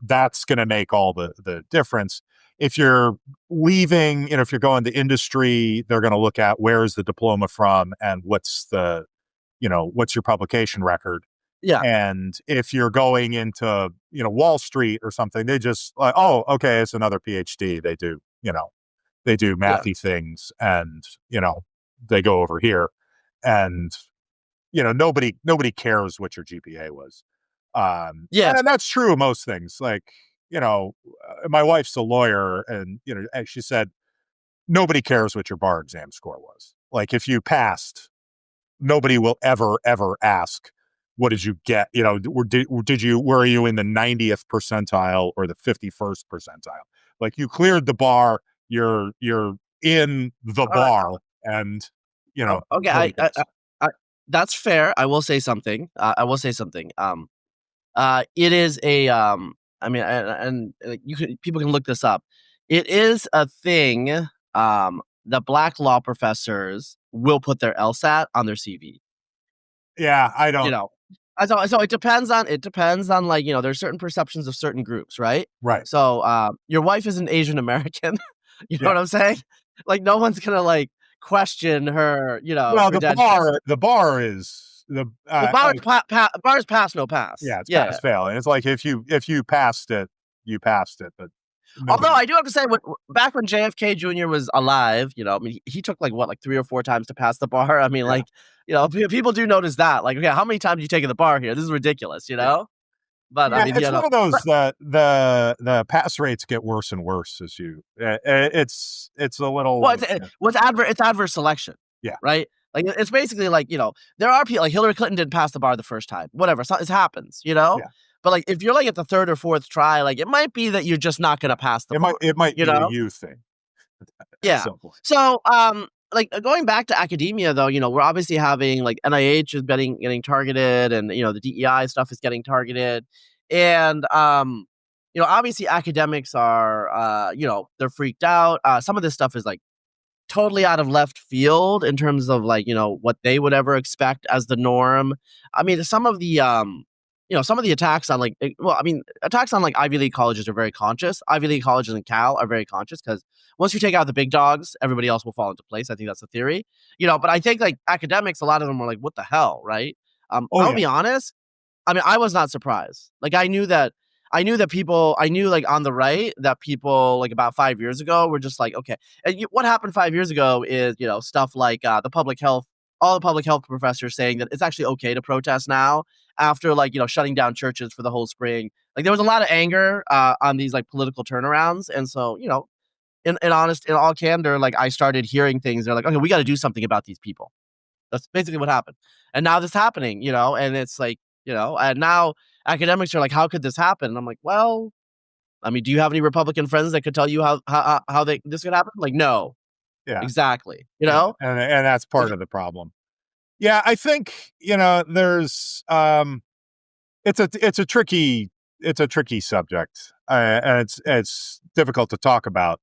Speaker 4: that's going to make all the difference. If you're leaving, if you're going to industry, they're going to look at where is the diploma from and what's your publication record.
Speaker 3: Yeah.
Speaker 4: And if you're going into, Wall Street or something, they just like, oh, okay, it's another PhD. They do, they do mathy things and, they go over here and, nobody cares what your GPA was. And that's true of most things. Like, my wife's a lawyer and, as she said, nobody cares what your bar exam score was. Like if you passed, nobody will ever ask, what did you get? Were you in the 90th percentile or the 51st percentile? Like you cleared the bar, you're in the bar and,
Speaker 3: okay. I that's fair. I will say something. It is a, I mean, and people can look this up. It is a thing that Black law professors will put their LSAT on their CV.
Speaker 4: Yeah, I don't.
Speaker 3: So it depends on like, there's certain perceptions of certain groups, right?
Speaker 4: Right.
Speaker 3: So your wife is an Asian American. You know what I'm saying? Like no one's gonna like question her.
Speaker 4: Well, the bar is the
Speaker 3: bar is pass, no pass.
Speaker 4: Yeah, it's pass fail, and it's like if you passed it, you passed it. But
Speaker 3: although I do have to say, back when JFK Jr. was alive, I mean, he took like 3 or 4 times to pass the bar. I mean, people do notice that. Like, okay, how many times have you taken the bar here? This is ridiculous, But I mean,
Speaker 4: it's one of those that the pass rates get worse and worse as you. It's a little.
Speaker 3: Well, it's adverse selection.
Speaker 4: Yeah.
Speaker 3: Right. Like it's basically like there are people like Hillary Clinton didn't pass the bar the first time. Whatever, it happens. Yeah. But like if you're like at the 3rd or 4th try, like it might be that you're just not going to pass the bar.
Speaker 4: It might be a you thing.
Speaker 3: Yeah. So like going back to academia though, we're obviously having like NIH is getting targeted and the DEI stuff is getting targeted. And obviously academics are they're freaked out. Some of this stuff is like totally out of left field in terms of like, what they would ever expect as the norm. I mean, some of the attacks on attacks on like Ivy League colleges are very conscious. Ivy League colleges and Cal are very conscious because once you take out the big dogs, everybody else will fall into place. I think that's the theory, but I think like academics, a lot of them were like, what the hell, right? I'll be honest. I mean, I was not surprised. Like I knew like on the right that people like about 5 years ago were just like, okay. And what happened 5 years ago is, stuff like all the public health professors saying that it's actually okay to protest now after like, shutting down churches for the whole spring. Like there was a lot of anger on these like political turnarounds. And so, in all candor, like I started hearing things. They're like, okay, we got to do something about these people. That's basically what happened. And now this is happening, and it's like, and now academics are like, how could this happen? And I'm like, well, I mean, do you have any Republican friends that could tell you how this could happen? Like, no.
Speaker 4: Yeah.
Speaker 3: Exactly.
Speaker 4: And that's part of the problem. Yeah, I think, there's it's a tricky subject. And it's difficult to talk about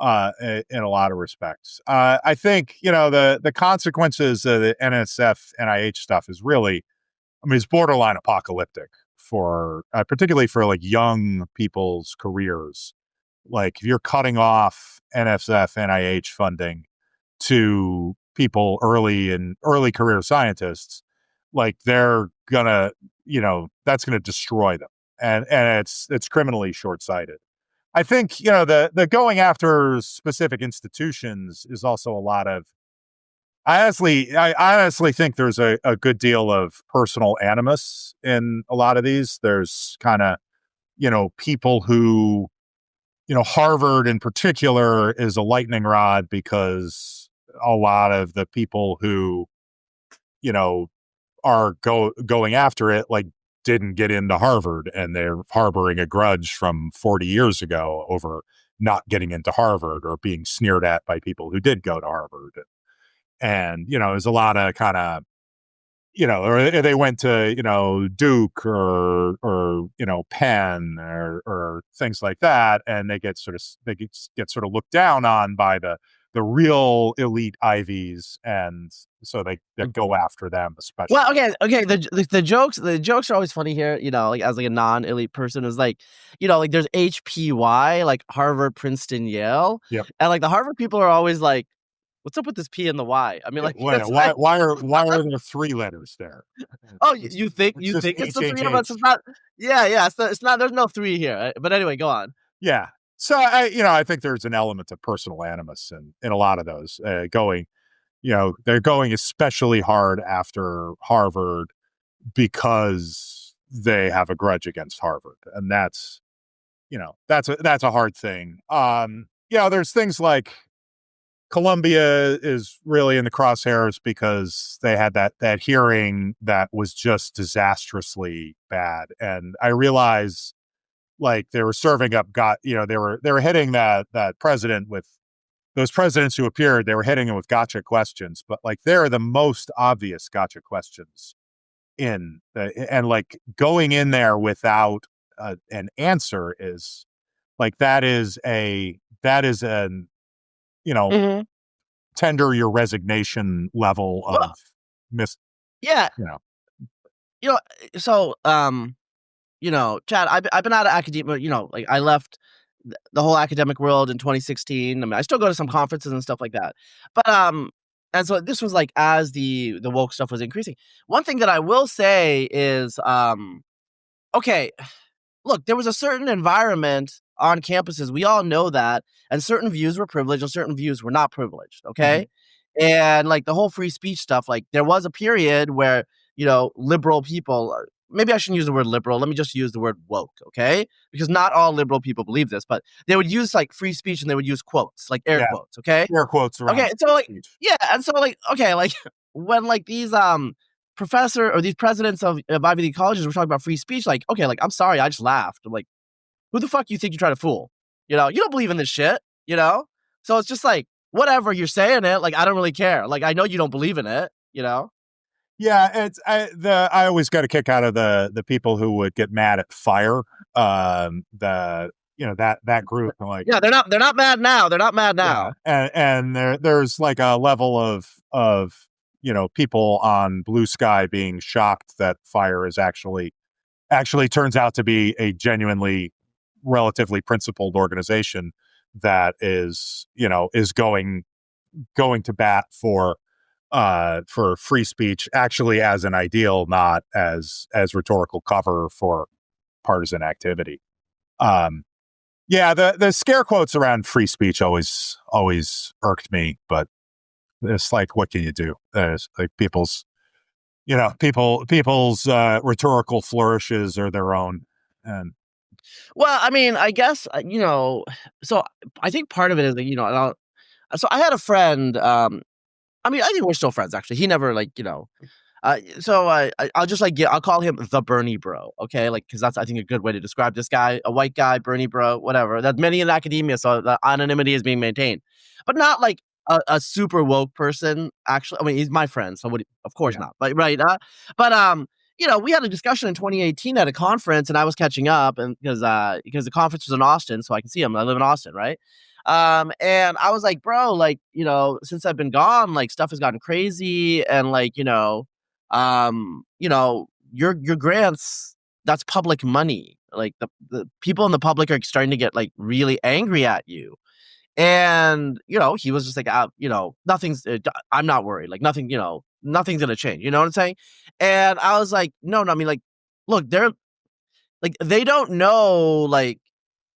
Speaker 4: in a lot of respects. I think, the consequences of the NSF NIH stuff is really, I mean, it's borderline apocalyptic for particularly for like young people's careers. Like if you're cutting off NSF NIH funding to people early career scientists, like they're gonna, that's gonna destroy them. And it's criminally short-sighted. I think, the going after specific institutions is also a lot of, I honestly think there's a good deal of personal animus in a lot of these. There's kind of, people who, Harvard in particular is a lightning rod because a lot of the people who, are going after it, like didn't get into Harvard and they're harboring a grudge from 40 years ago over not getting into Harvard or being sneered at by people who did go to Harvard. And, there's a lot of kind of, or they went to, Duke or Penn or things like that. And they get sort of looked down on by the real elite Ivies. And so they go after them, especially.
Speaker 3: Well, okay. The jokes are always funny here, like as like a non-elite person is like, like there's HPY, like Harvard, Princeton, Yale.
Speaker 4: Yep.
Speaker 3: And like the Harvard people are always like, what's up with this P and the Y? I mean, like,
Speaker 4: why are there three letters there?
Speaker 3: Oh, you think it's the three of us? It's not. Yeah. It's not. There's no three here. But anyway, go on.
Speaker 4: Yeah. So I think there's an element of personal animus in a lot of those going. They're going especially hard after Harvard because they have a grudge against Harvard, and that's a hard thing. There's things like Columbia is really in the crosshairs because they had that hearing that was just disastrously bad. And I realize like they were serving up they were hitting that president with those presidents who appeared, they were hitting him with gotcha questions, but like they're the most obvious gotcha questions and like going in there without an answer is like, that is an
Speaker 3: Mm-hmm.
Speaker 4: tender your resignation level of
Speaker 3: Yeah. So Chad, I've been out of academia. Like I left the whole academic world in 2016. I mean, I still go to some conferences and stuff like that. But and so this was like as the woke stuff was increasing. One thing that I will say is okay, look, there was a certain environment on campuses. We all know that. And certain views were privileged and certain views were not privileged. Okay. Mm-hmm. And like the whole free speech stuff, like there was a period where, liberal people, maybe I shouldn't use the word liberal. Let me just use the word woke. Okay. Because not all liberal people believe this, but they would use like free speech and they would use quotes, like air quotes. Okay.
Speaker 4: Air quotes.
Speaker 3: Okay. So like, yeah. And so like, okay. Like when like these, professor or these presidents of Ivy League colleges were talking about free speech, like, okay, like, I'm sorry, I just laughed. I'm like, who the fuck you think you're trying to fool? You don't believe in this shit, So it's just like, whatever, you're saying it, like, I don't really care. Like, I know you don't believe in it,
Speaker 4: Yeah, I always got a kick out of the people who would get mad at fire. That group, like,
Speaker 3: Yeah, they're not mad now. They're not mad now.
Speaker 4: yeah, and there's like a level of people on Blue Sky being shocked that fire is actually turns out to be a genuinely relatively principled organization that is going to bat for free speech, actually as an ideal, not as rhetorical cover for partisan activity. Yeah, the scare quotes around free speech always irked me, but it's like, what can you do? There's like people's rhetorical flourishes are their own. And
Speaker 3: Well, I mean, I guess so I think part of it is that so I had a friend. I mean, I think we're still friends. Actually, he never I'll just I'll call him the Bernie bro, okay? Like, because that's, I think, a good way to describe this guy, a white guy, Bernie bro, whatever. That's many in academia, so the anonymity is being maintained, but not like a super woke person. Actually, I mean, he's my friend, so of course not. But right, but we had a discussion in 2018 at a conference, and I was catching up, and because the conference was in Austin, so I can see him. I live in Austin, right? And I was like, bro, like, since I've been gone, like, stuff has gotten crazy, and like, your grants, that's public money. Like the people in the public are starting to get like really angry at you. And, he was just like, I'm not worried. Like nothing's going to change. You know what I'm saying? And I was like, no, I mean, like, look, they're like, they don't know, like,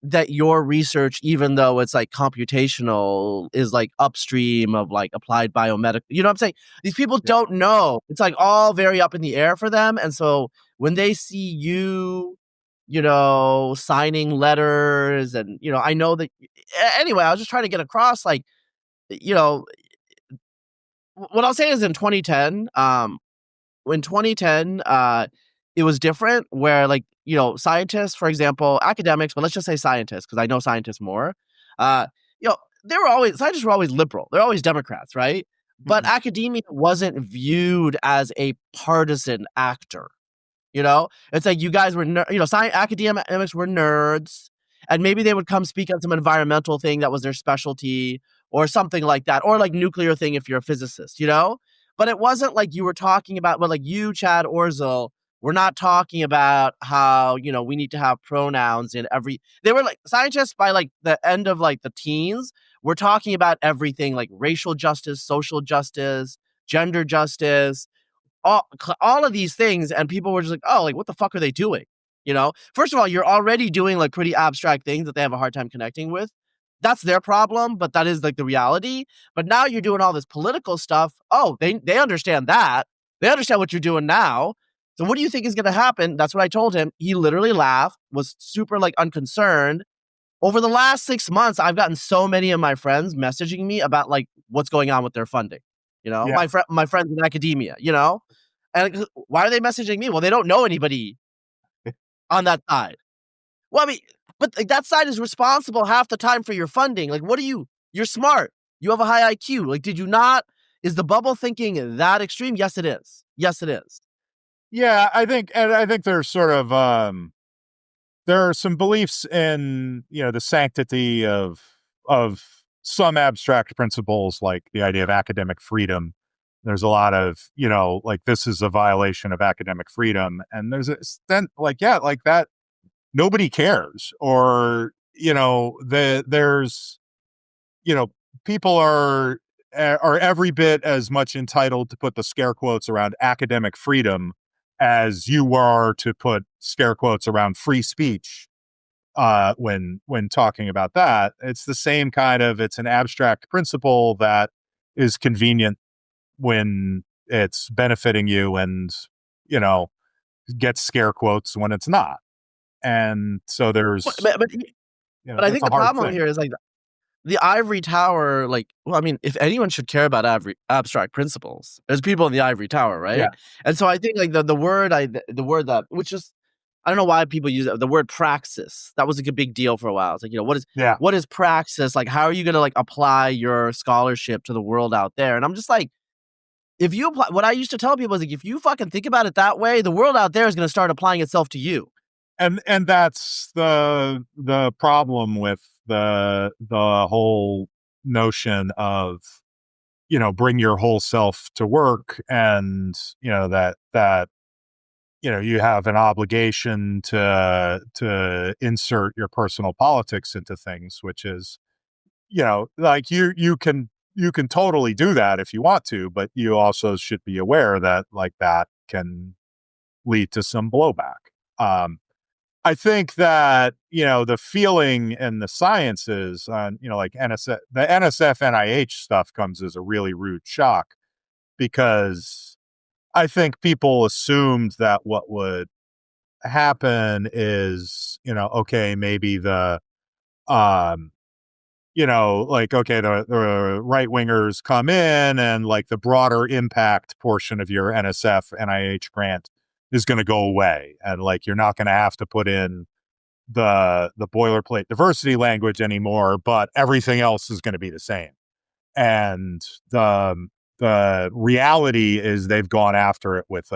Speaker 3: that your research, even though it's like computational, is like upstream of like applied biomedical. You know what I'm saying? These people don't know. It's like all very up in the air for them. And so when they see you, signing letters, and I know that anyway, I was just trying to get across, like, what I'll say is in 2010, in 2010, it was different where, like, scientists, for example, academics, but let's just say scientists, because I know scientists more. Scientists were always liberal. They're always Democrats, right? But academia wasn't viewed as a partisan actor. It's like you guys were, academics were nerds, and maybe they would come speak on some environmental thing that was their specialty or something like that, or like nuclear thing if you're a physicist, But it wasn't like you were talking about, well, like you, Chad Orzel, we're not talking about how, we need to have pronouns in they were like scientists by like the end of like the teens. We're talking about everything like racial justice, social justice, gender justice, all of these things. And people were just like, oh, like, what the fuck are they doing? First of all, you're already doing like pretty abstract things that they have a hard time connecting with. That's their problem, but that is like the reality. But now you're doing all this political stuff. Oh, they understand that. They understand what you're doing now. So what do you think is going to happen? That's what I told him. He literally laughed, was super like unconcerned. Over the last 6 months, I've gotten so many of my friends messaging me about like what's going on with their funding. My friends in academia, and why are they messaging me? Well, they don't know anybody on that side. Well, I mean, but like, that side is responsible half the time for your funding. Like, you're smart. You have a high IQ. Like, did you not? Is the bubble thinking that extreme? Yes, it is. Yes, it is.
Speaker 4: Yeah, I think there's sort of there are some beliefs in the sanctity of some abstract principles, like the idea of academic freedom. There's a lot of like, this is a violation of academic freedom, and there's like that nobody cares, or there's people are every bit as much entitled to put the scare quotes around academic freedom as you are to put scare quotes around free speech when talking about that. It's the same kind of, it's an abstract principle that is convenient when it's benefiting you, and gets scare quotes when it's not. And so there's
Speaker 3: but I think the problem here is like the ivory tower, like, well, I mean, if anyone should care about abstract principles, there's people in the ivory tower, right?
Speaker 4: Yeah.
Speaker 3: And so I think like the word that, which is, I don't know why people use it, the word praxis. That was like a big deal for a while. It's like, what is praxis? Like, how are you going to like apply your scholarship to the world out there? And I'm just like, if you apply, what I used to tell people is like, if you fucking think about it that way, the world out there is going to start applying itself to you.
Speaker 4: And that's the problem with the whole notion of, bring your whole self to work, and that you have an obligation to insert your personal politics into things, which is, like you can totally do that if you want to, but you also should be aware that like that can lead to some blowback. I think that, the feeling in the sciences on, like NSF, the NSF NIH stuff comes as a really rude shock, because I think people assumed that what would happen is, okay, maybe the, the right wingers come in, and like the broader impact portion of your NSF NIH grant is going to go away, and like you're not going to have to put in the boilerplate diversity language anymore, but everything else is going to be the same. And the reality is they've gone after it with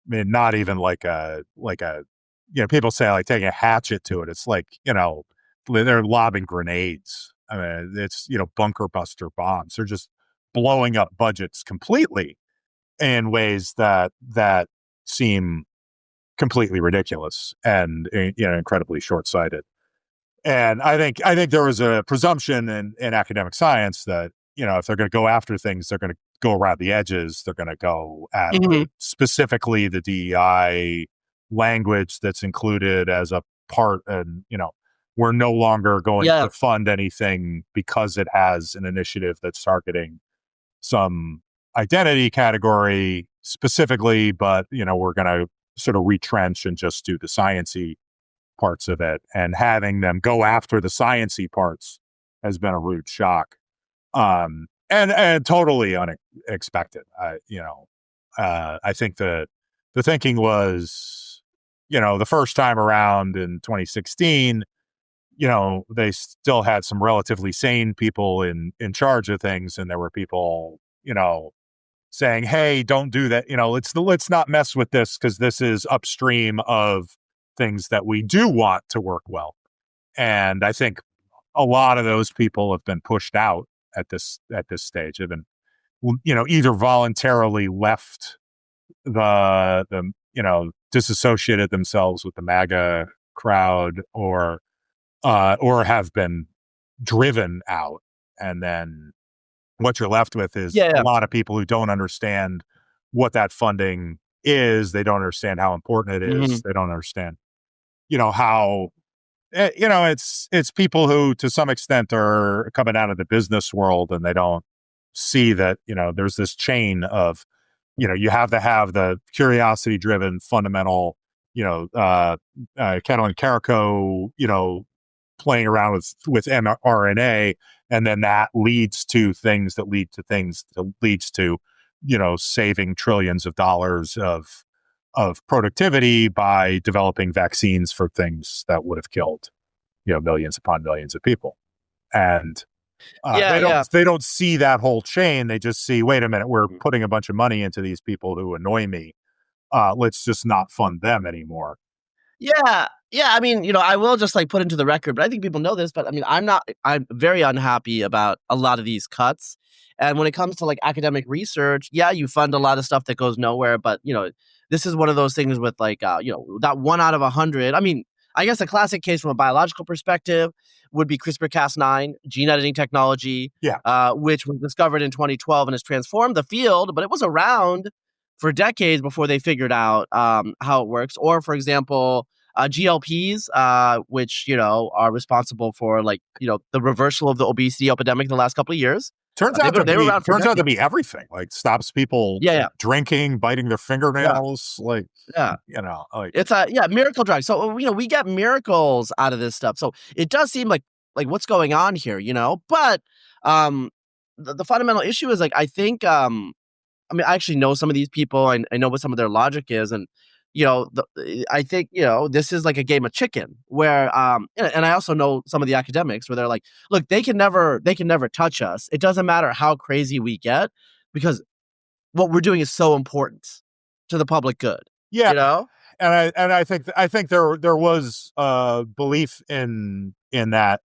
Speaker 4: not even like a people say like taking a hatchet to it. It's like, they're lobbing grenades. I mean, it's, bunker buster bombs. They're just blowing up budgets completely in ways that seem completely ridiculous and, incredibly short-sighted. And I think there was a presumption in academic science that, if they're going to go after things, they're going to go around the edges. They're going to go at specifically the DEI language that's included as a part, and, we're no longer going to fund anything because it has an initiative that's targeting some identity category specifically, but, we're going to sort of retrench and just do the sciencey parts of it. And having them go after the sciencey parts has been a rude shock. And totally unexpected. I think the thinking was, the first time around in 2016, they still had some relatively sane people in charge of things, and there were people, saying, "Hey, don't do that. Let's not mess with this, because this is upstream of things that we do want to work well." And I think a lot of those people have been pushed out at this stage. Have been, either voluntarily left the disassociated themselves with the MAGA crowd, or have been driven out. And then what you're left with is a lot of people who don't understand what that funding is. They don't understand how important it is. They don't understand, how, it's people who to some extent are coming out of the business world, and they don't see that, there's this chain of, you have to have the curiosity driven fundamental, Kettle and Carrico, playing around with mRNA, and then that leads to things that leads to, saving trillions of dollars of productivity by developing vaccines for things that would have killed, millions upon millions of people. And they don't see that whole chain. They just see, wait a minute, we're putting a bunch of money into these people who annoy me. Let's just not fund them anymore.
Speaker 3: Yeah. I mean, I will just like put into the record, but I think people know this, but I mean, I'm very unhappy about a lot of these cuts. And when it comes to like academic research, you fund a lot of stuff that goes nowhere, but this is one of those things with like, that 1 out of 100. I mean, I guess a classic case from a biological perspective would be CRISPR-Cas9 gene editing technology, which was discovered in 2012 and has transformed the field, but it was around for decades before they figured out how it works. Or, for example, GLPs, which, are responsible for like, the reversal of the obesity epidemic in the last couple of years.
Speaker 4: Turns out to be everything. Like stops people drinking, biting their fingernails. Like,
Speaker 3: it's a miracle drug. So, we get miracles out of this stuff. So it does seem like what's going on here, but the fundamental issue is like, I think, I actually know some of these people. I know what some of their logic is. And, I think, this is like a game of chicken where, and I also know some of the academics where they're like, look, they can never touch us. It doesn't matter how crazy we get, because what we're doing is so important to the public good.
Speaker 4: Yeah.
Speaker 3: You know?
Speaker 4: And I think there was belief in that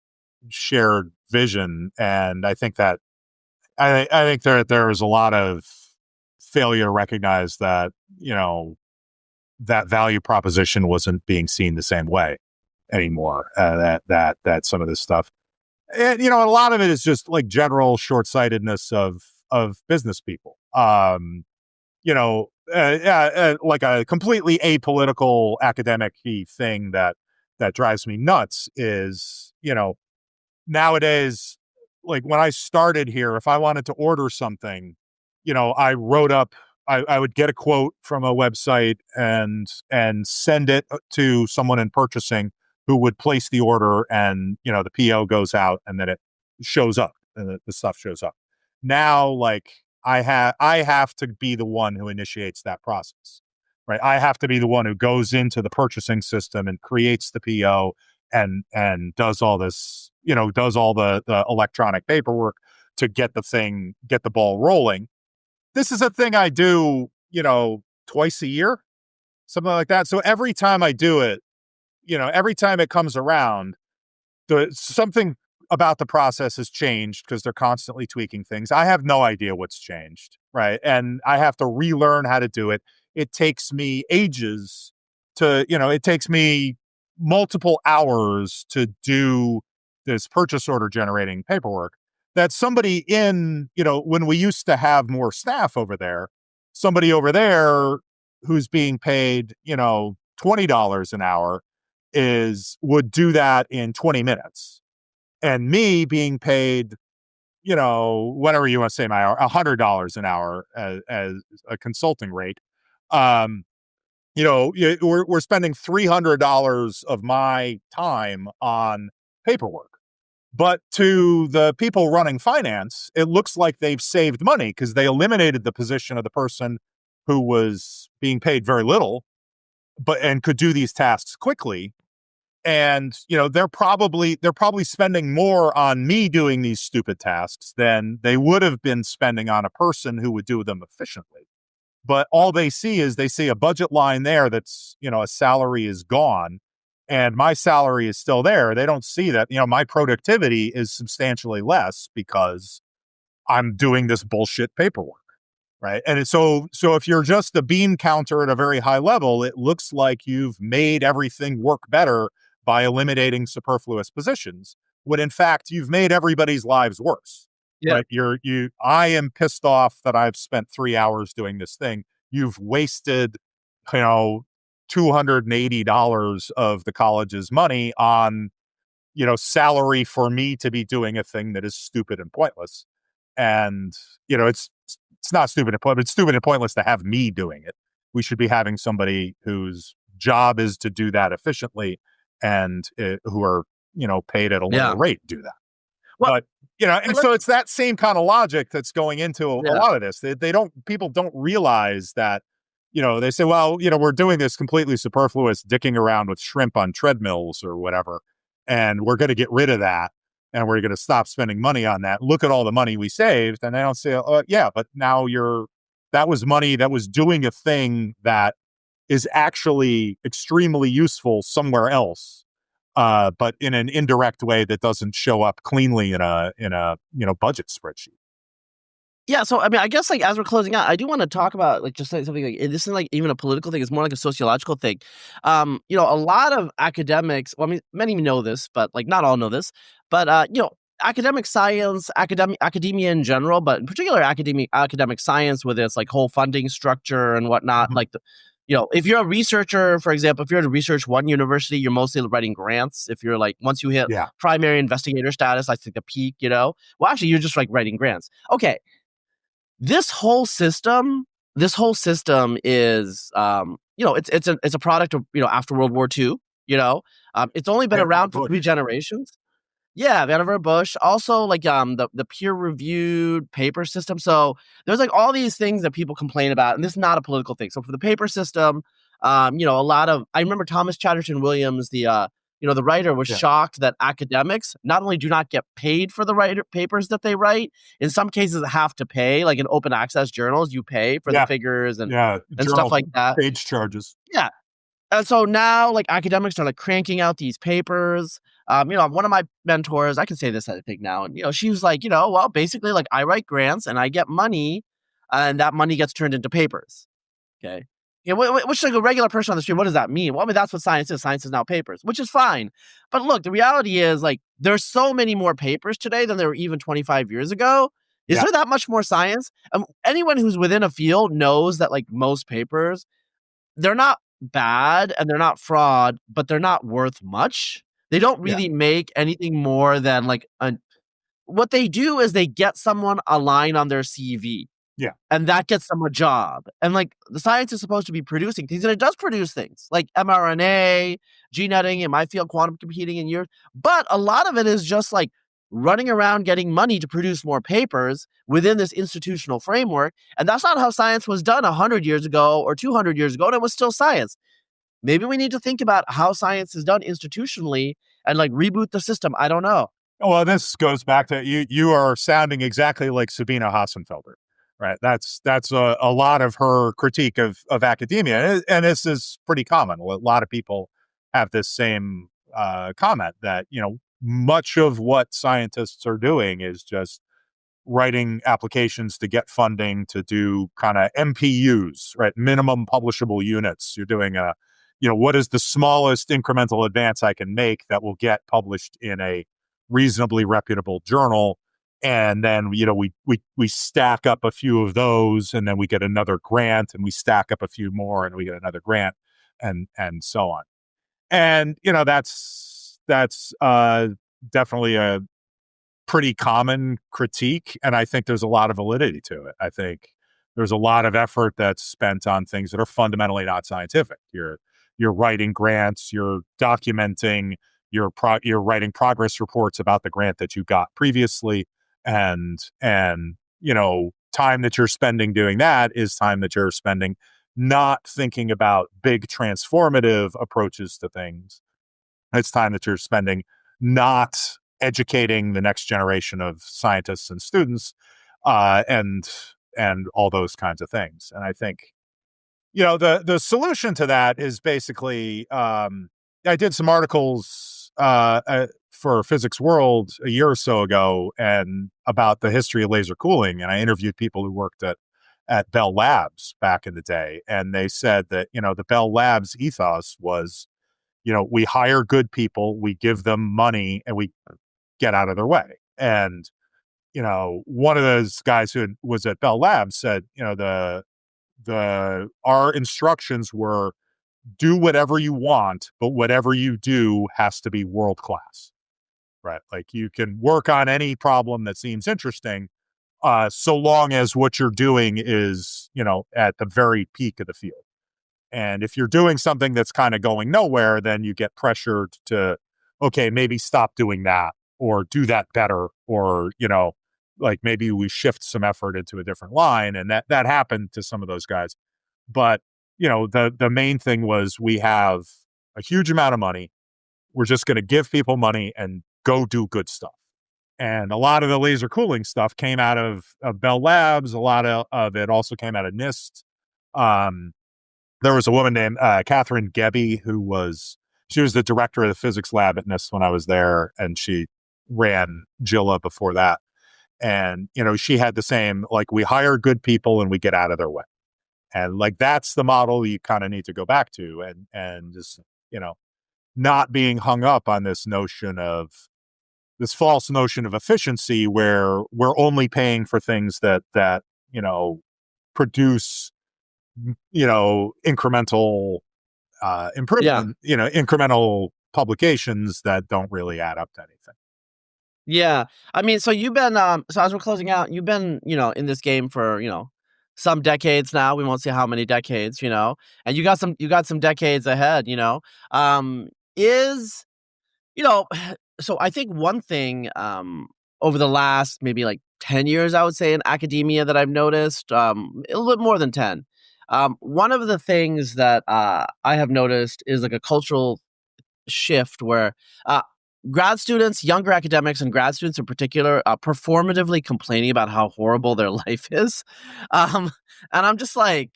Speaker 4: shared vision, and I think that I think there was a lot of failure to recognize that, you know, that value proposition wasn't being seen the same way anymore. That some of this stuff, and you know, a lot of it is just like general short-sightedness of business people. You know, like a completely apolitical academic-y thing that drives me nuts is, you know, nowadays, like when I started here, if I wanted to order something, you know, I would get a quote from a website and send it to someone in purchasing who would place the order, and, you know, the PO goes out and then it shows up and the stuff shows up. Now, like, I have to be the one who initiates that process, right? I have to be the one who goes into the purchasing system and creates the PO and does all this, you know, does all the electronic paperwork to get the ball rolling. This is a thing I do, you know, twice a year, something like that. So every time I do it, you know, every time it comes around, something about the process has changed because they're constantly tweaking things. I have no idea what's changed, right? And I have to relearn how to do it. It takes me ages to, you know, it takes me multiple hours to do this purchase order generating paperwork that somebody in, you know, when we used to have more staff over there, somebody over there who's being paid, you know, $20 an hour would do that in 20 minutes. And me being paid, you know, whatever you want to say my hour, $100 an hour as a consulting rate. You know, we're spending $300 of my time on paperwork. But to the people running finance, it looks like they've saved money because they eliminated the position of the person who was being paid very little, and could do these tasks quickly. And, you know, they're probably spending more on me doing these stupid tasks than they would have been spending on a person who would do them efficiently. But all they see is a budget line there that's, you know, a salary is gone and my salary is still there. They don't see that, you know, my productivity is substantially less because I'm doing this bullshit paperwork. Right. And so if you're just a bean counter at a very high level, it looks like you've made everything work better by eliminating superfluous positions, when in fact you've made everybody's lives worse.
Speaker 3: Yeah.
Speaker 4: Right? I am pissed off that I've spent 3 hours doing this thing. You've wasted, you know, $280 of the college's money on, you know, salary for me to be doing a thing that is stupid and pointless. And, you know, it's not stupid and pointless. It's stupid and pointless to have me doing it. We should be having somebody whose job is to do that efficiently and who are, you know, paid at a lower rate do that. Well, but, you know, and so it's that same kind of logic that's going into a lot of this. People don't realize that, you know, they say, well, you know, we're doing this completely superfluous dicking around with shrimp on treadmills or whatever, and we're going to get rid of that. And we're going to stop spending money on that. Look at all the money we saved. And they don't say, yeah, but now that was money that was doing a thing that is actually extremely useful somewhere else, but in an indirect way that doesn't show up cleanly in a you know, budget spreadsheet.
Speaker 3: Yeah, so I mean, I guess like as we're closing out, I do want to talk about like just like something like this isn't like even a political thing; it's more like a sociological thing. You know, a lot of academics. Well, I mean, many know this, but like not all know this. But you know, academic science, academia in general, but in particular academic science with its like whole funding structure and whatnot. Like, you know, if you're a researcher, for example, if you're to research one university, you're mostly writing grants. If you're like once you hit primary investigator status, I think the peak. You know, well, actually, you're just like writing grants. Okay. This whole system is, you know, it's a product of, you know, after World War II, you know, it's only been around for 3 generations. Yeah, Vannevar Bush. Also, like the peer reviewed paper system. So there's like all these things that people complain about, and this is not a political thing. So for the paper system, you know, I remember Thomas Chatterton Williams, the The writer was
Speaker 4: Yeah.
Speaker 3: shocked that academics not only do not get paid for the papers that they write, in some cases have to pay, like in open access journals, you pay for the figures and
Speaker 4: journal
Speaker 3: stuff like that.
Speaker 4: page charges.
Speaker 3: Yeah. And so now, like, academics are like cranking out these papers. One of my mentors, I can say this, I think now, and she was like, well, basically, like, I write grants and I get money, and that money gets turned into papers. Okay. Which, like, a regular person on the street, what does that mean? Well, I mean, that's what science is. Science is now papers, which is fine. But look, the reality is, like, there's so many more papers today than there were even 25 years ago. Is there that much more science? Anyone who's within a field knows that, like, most papers, they're not bad and they're not fraud, but they're not worth much. They don't really make anything more than, like, what they do is they get someone a line on their CV.
Speaker 4: Yeah.
Speaker 3: And that gets them a job. And, like, the science is supposed to be producing things, and it does produce things like mRNA, gene editing, in my field, quantum computing in yours. But a lot of it is just, like, running around getting money to produce more papers within this institutional framework. And that's not how science was done 100 years ago or 200 years ago, and it was still science. Maybe we need to think about how science is done institutionally and, like, reboot the system. I don't know.
Speaker 4: Well, this goes back to you are sounding exactly like Sabine Hossenfelder. Right. That's a lot of her critique of academia. And this is pretty common. A lot of people have this same comment that, much of what scientists are doing is just writing applications to get funding to do kind of MPUs, right? Minimum publishable units. You're doing what is the smallest incremental advance I can make that will get published in a reasonably reputable journal. And then, we stack up a few of those, and then we get another grant, and we stack up a few more, and we get another grant, and so on. And, that's definitely a pretty common critique. And I think there's a lot of validity to it. I think there's a lot of effort that's spent on things that are fundamentally not scientific. You're writing grants, you're documenting, you're writing progress reports about the grant that you got previously. And time that you're spending doing that is time that you're spending not thinking about big transformative approaches to things. It's time that you're spending not educating the next generation of scientists and students, and all those kinds of things. And I think, the solution to that is basically, I did some articles for Physics World a year or so ago, and about the history of laser cooling. And I interviewed people who worked at Bell Labs back in the day. And they said that, the Bell Labs ethos was, we hire good people, we give them money, and we get out of their way. And, one of those guys who was at Bell Labs said, our instructions were, do whatever you want, but whatever you do has to be world-class. Right. Like, you can work on any problem that seems interesting, so long as what you're doing is, at the very peak of the field. And if you're doing something that's kind of going nowhere, then you get pressured to, okay, maybe stop doing that, or do that better, or, like, maybe we shift some effort into a different line. And that happened to some of those guys. But, the main thing was, we have a huge amount of money. We're just going to give people money and go do good stuff. And a lot of the laser cooling stuff came out of Bell Labs. A lot of it also came out of NIST. There was a woman named Catherine Gebbe, she was the director of the physics lab at NIST when I was there, and she ran GILA before that. And, she had the same, like, we hire good people and we get out of their way. And, like, that's the model you kind of need to go back to, and just, not being hung up on this false notion of efficiency, where we're only paying for things that produce, incremental improvement, incremental publications that don't really add up to anything.
Speaker 3: Yeah. I mean, so you've been, so as we're closing out, you've been, in this game for, some decades now. We won't say how many decades, and you got some decades ahead, so I think one thing, over the last maybe like 10 years, I would say, in academia that I've noticed, a little bit more than 10. One of the things that I have noticed is, like, a cultural shift where grad students, younger academics and grad students in particular, performatively complaining about how horrible their life is. And I'm just like,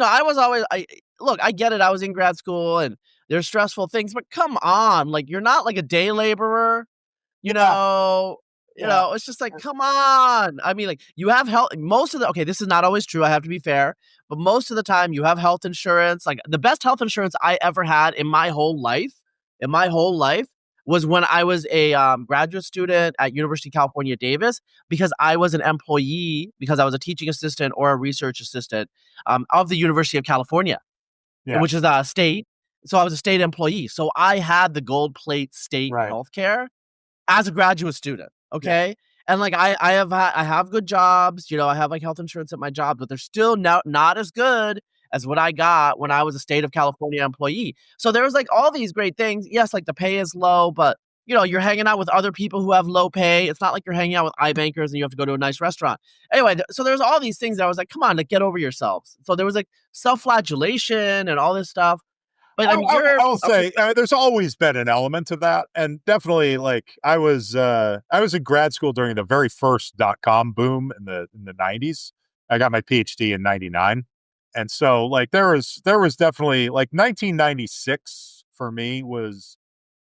Speaker 3: I was always, I get it. I was in grad school and there's stressful things, but come on, like, you're not like a day laborer, you know, it's just like, come on. I mean, like, you have health, okay, this is not always true. I have to be fair, but most of the time you have health insurance. Like, the best health insurance I ever had in my whole life, was when I was a graduate student at University of California, Davis, because I was an employee, because I was a teaching assistant or a research assistant of the University of California, which is a state. So I was a state employee. So I had the gold plate state healthcare as a graduate student. Okay. Yeah. And like, I have good jobs, I have like health insurance at my job, but they're still not as good as what I got when I was a state of California employee. So there was like all these great things. Yes, like the pay is low, but you're hanging out with other people who have low pay. It's not like you're hanging out with iBankers and you have to go to a nice restaurant. Anyway, so there's all these things that I was like, come on, like, get over yourselves. So there was like self-flagellation and all this stuff. But I mean,
Speaker 4: I'll say there's always been an element of that, and definitely, like, I was in grad school during the very first .com boom in the 90s. I got my PhD in 99, and so like there was definitely, like, 1996 for me was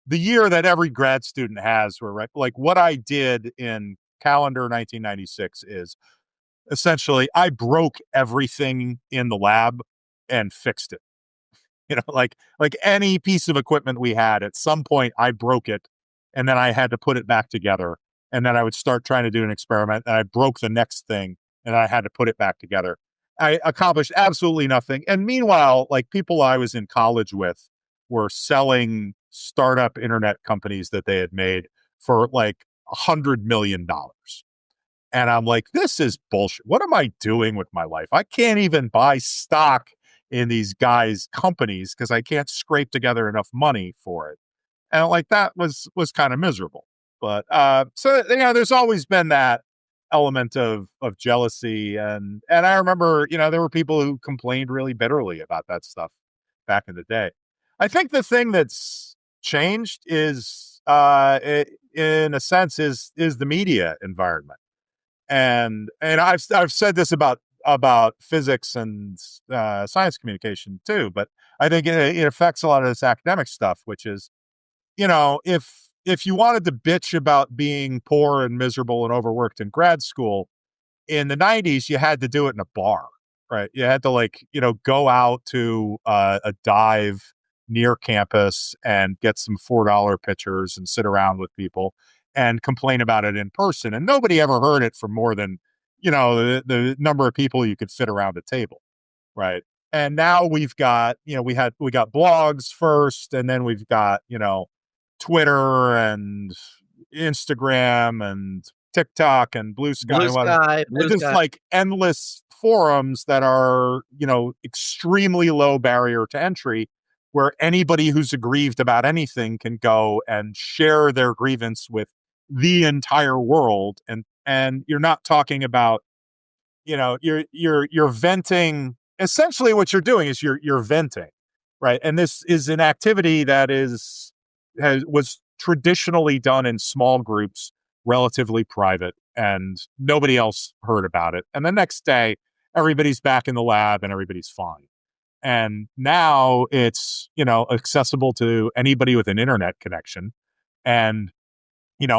Speaker 4: the year that every grad student has, where like what I did in calendar 1996 is essentially I broke everything in the lab and fixed it. Like any piece of equipment we had, at some point I broke it and then I had to put it back together. And then I would start trying to do an experiment and I broke the next thing and I had to put it back together. I accomplished absolutely nothing. And meanwhile, like, people I was in college with were selling startup internet companies that they had made for like $100 million. And I'm like, this is bullshit. What am I doing with my life? I can't even buy stock in these guys' companies because I can't scrape together enough money for it. And like, that was kind of miserable. But so there's always been that element of jealousy, and I remember, there were people who complained really bitterly about that stuff back in the day. I think the thing that's changed is in a sense is the media environment. And I've said this about physics and science communication too, but I think it affects a lot of this academic stuff, which is, if you wanted to bitch about being poor and miserable and overworked in grad school in the 90s, you had to do it in a bar, right? You had to, like, go out to a dive near campus and get some $4 pitchers and sit around with people and complain about it in person. And nobody ever heard it from more than, the number of people you could fit around a table, right? And now we've got, we got blogs first, and then we've got, Twitter and Instagram and TikTok and Blue Sky. Just like endless forums that are, extremely low barrier to entry, where anybody who's aggrieved about anything can go and share their grievance with the entire world. And you're not talking about, you're venting. Essentially what you're doing is you're venting, right? And this is an activity that was traditionally done in small groups, relatively private, and nobody else heard about it. And the next day, everybody's back in the lab and everybody's fine. And now it's, accessible to anybody with an internet connection. And,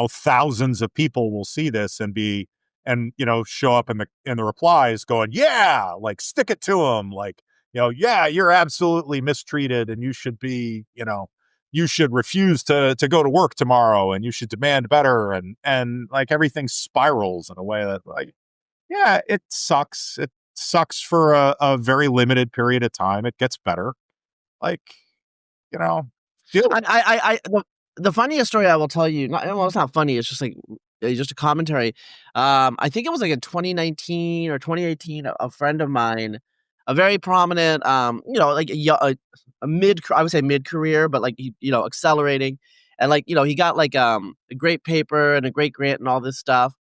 Speaker 4: thousands of people will see this and show up in the replies going, yeah, like, stick it to them. Like, yeah, you're absolutely mistreated and you should be, you should refuse to go to work tomorrow and you should demand better. And like, everything spirals in a way that, like, yeah, it sucks. It sucks for a very limited period of time. It gets better. Like,
Speaker 3: the funniest story I will tell you, it's not funny. It's just like, just a commentary. I think it was like in 2019 or 2018, a friend of mine, a very prominent, like a I would say mid-career, but like, accelerating. And like, he got like a great paper and a great grant and all this stuff.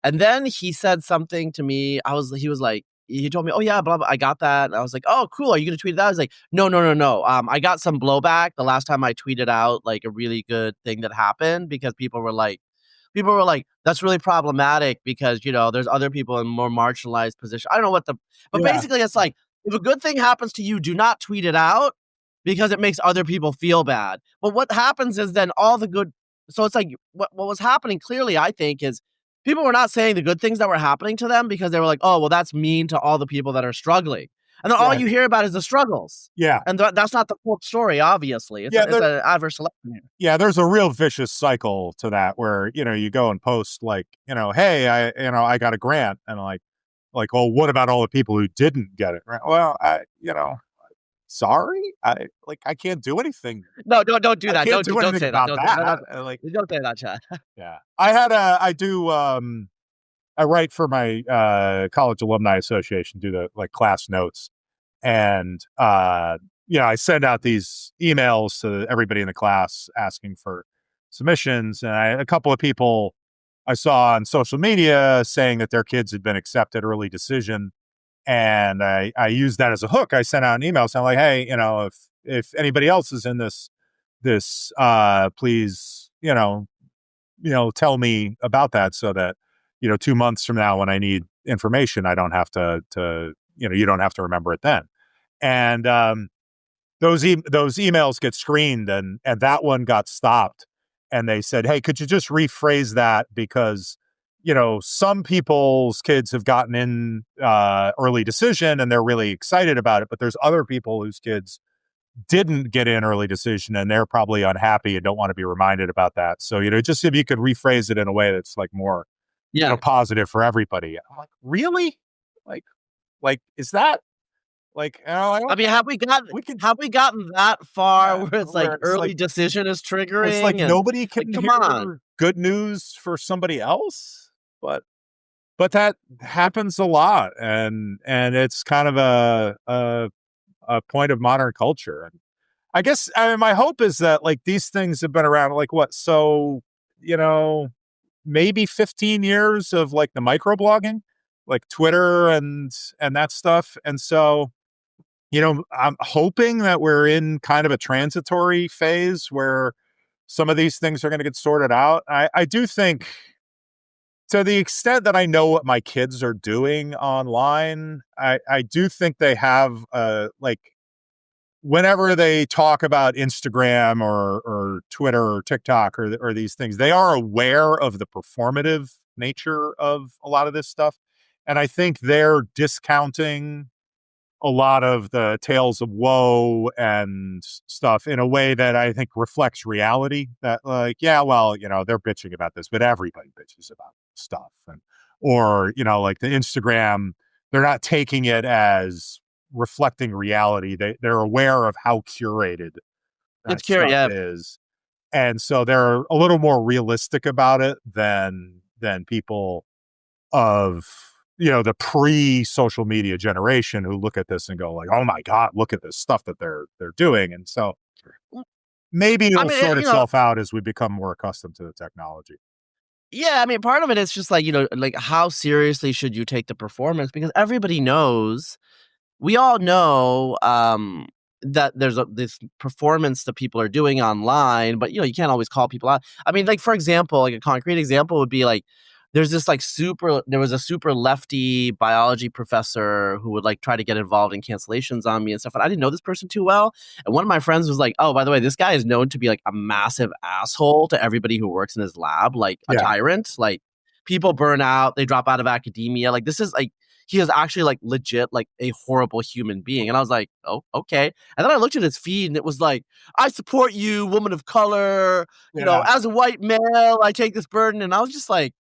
Speaker 3: And then he said something to me. He was like, he told me, oh yeah, blah, blah, I got that. And I was like, oh, cool. Are you going to tweet it out? I was like, no. I got some blowback the last time I tweeted out like a really good thing that happened because people were like, that's really problematic because, there's other people in more marginalized position. I don't know but basically it's like, if a good thing happens to you, do not tweet it out because it makes other people feel bad. But what happens is then so it's like what was happening clearly, I think, is people were not saying the good things that were happening to them because they were like, oh, well, that's mean to all the people that are struggling. And then all you hear about is the struggles.
Speaker 4: Yeah.
Speaker 3: And that's not the full story, obviously. It's an adverse selection here.
Speaker 4: Yeah, there's a real vicious cycle to that where, you go and post like, hey, I got a grant, and like, well, what about all the people who didn't get it? Right? Well, sorry, I can't do anything.
Speaker 3: No, don't do that. Don't say that.
Speaker 4: Don't
Speaker 3: say that, Chad.
Speaker 4: Yeah, I write for my college alumni association, do the class notes, and I send out these emails to everybody in the class asking for submissions, and a couple of people I saw on social media saying that their kids had been accepted early decision. And I used that as a hook. I sent out an email saying like, hey, if anybody else is in this, please, tell me about that so that, 2 months from now when I need information, I don't have to you don't have to remember it then. And those emails get screened, and that one got stopped. And they said, hey, could you just rephrase that? Because, some people's kids have gotten in early decision and they're really excited about it. But there's other people whose kids didn't get in early decision and they're probably unhappy and don't want to be reminded about that. So, just if you could rephrase it in a way that's like more positive for everybody. I'm like, really? Like, is that? Like,
Speaker 3: I mean, have we gotten that far where it's like early decision is triggering?
Speaker 4: It's like nobody can
Speaker 3: come
Speaker 4: hear
Speaker 3: on.
Speaker 4: Good news for somebody else, but that happens a lot, and it's kind of a point of modern culture. And I guess my hope is that like these things have been around like what, so maybe 15 years of like the microblogging, like Twitter and that stuff, and so. I'm hoping that we're in kind of a transitory phase where some of these things are going to get sorted out. I do think to the extent that I know what my kids are doing online, I do think they have whenever they talk about Instagram or Twitter or TikTok or these things, they are aware of the performative nature of a lot of this stuff. And I think they're discounting a lot of the tales of woe and stuff in a way that I think reflects reality. That like, yeah, well, they're bitching about this, but everybody bitches about stuff. Or like the Instagram, they're not taking it as reflecting reality. They're aware of how curated that stuff is. And so they're a little more realistic about it than people of the pre-social media generation who look at this and go like, oh my God, look at this stuff that they're doing. And so maybe it'll sort itself out as we become more accustomed to the technology.
Speaker 3: Yeah, I mean, part of it is just like, like how seriously should you take the performance? Because everybody knows, we all know that there's this performance that people are doing online, but you can't always call people out. I mean, like for example, like a concrete example would be like, there was a super lefty biology professor who would like try to get involved in cancellations on me and stuff. And I didn't know this person too well. And one of my friends was like, oh, by the way, this guy is known to be like a massive asshole to everybody who works in his lab, like a tyrant. Like people burn out, they drop out of academia. Like this is like, he is actually like legit, like a horrible human being. And I was like, oh, okay. And then I looked at his feed and it was like, I support you, woman of color, as a white male, I take this burden. And I was just like,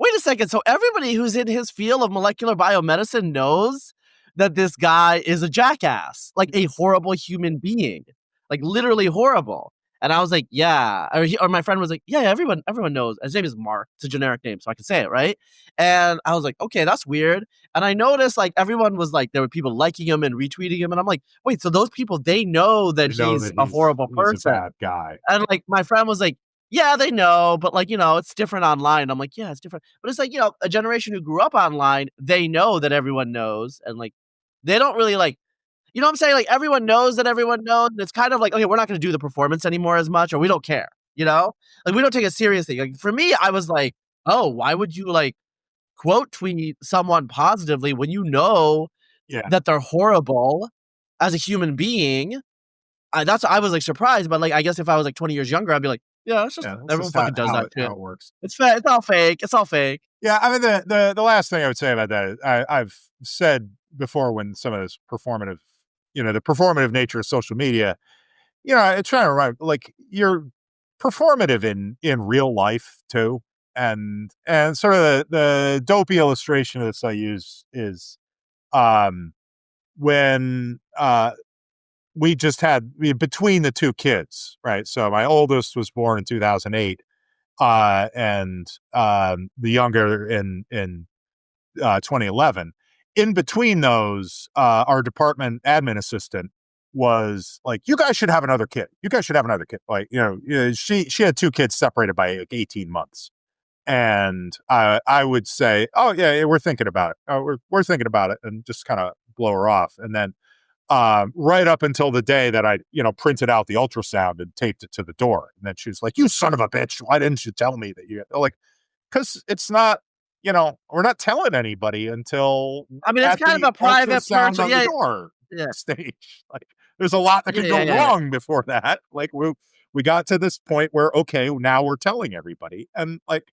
Speaker 3: wait a second. So everybody who's in his field of molecular biomedicine knows that this guy is a jackass, like a horrible human being, like literally horrible. And I was like, yeah. Or my friend was like, yeah, everyone knows. His name is Mark. It's a generic name, so I can say it, right? And I was like, okay, that's weird. And I noticed like everyone was like, there were people liking him and retweeting him. And I'm like, wait, so those people, they know that he's a horrible person.
Speaker 4: He's a bad guy.
Speaker 3: And like my friend was like, yeah, they know, but like, it's different online. I'm like, yeah, it's different. But it's like, a generation who grew up online, they know that everyone knows. And like, they don't really like, you know what I'm saying? Like, everyone knows that everyone knows. And it's kind of like, okay, we're not going to do the performance anymore as much, or we don't care, Like, we don't take it seriously. Like, for me, I was like, oh, why would you like quote tweet someone positively when you know
Speaker 4: Yeah.
Speaker 3: that they're horrible as a human being? I was like surprised, but like, I guess if I was like 20 years younger, I'd be like, yeah, it's just
Speaker 4: Yeah, that's
Speaker 3: everyone
Speaker 4: just
Speaker 3: fucking does that shit.
Speaker 4: how it works.
Speaker 3: It's fake. It's all fake. It's all fake.
Speaker 4: Yeah, I mean the last thing I would say about that is I've said before when some of this performative, the performative nature of social media, it's trying to remind like you're performative in real life too, and sort of the dopey illustration of this I use is when we just had between the two kids, right? So my oldest was born in 2008. And the younger in 2011. In between those, our department admin assistant was like, "You guys should have another kid. You guys should have another kid." Like, she had two kids separated by like 18 months, and I would say, "Oh yeah, we're thinking about it. Oh, we're thinking about it," and just kind of blow her off, and then. Right up until the day that I, printed out the ultrasound and taped it to the door. And then she was like, "You son of a bitch. Why didn't you tell me that you like, cause it's not, we're not telling anybody until
Speaker 3: I mean, it's
Speaker 4: at
Speaker 3: kind
Speaker 4: the
Speaker 3: of a private
Speaker 4: ultrasound
Speaker 3: person.
Speaker 4: on
Speaker 3: Yeah.
Speaker 4: the door
Speaker 3: Yeah.
Speaker 4: stage. Like there's a lot that can go wrong before that. Like we got to this point where, okay, now we're telling everybody. And like,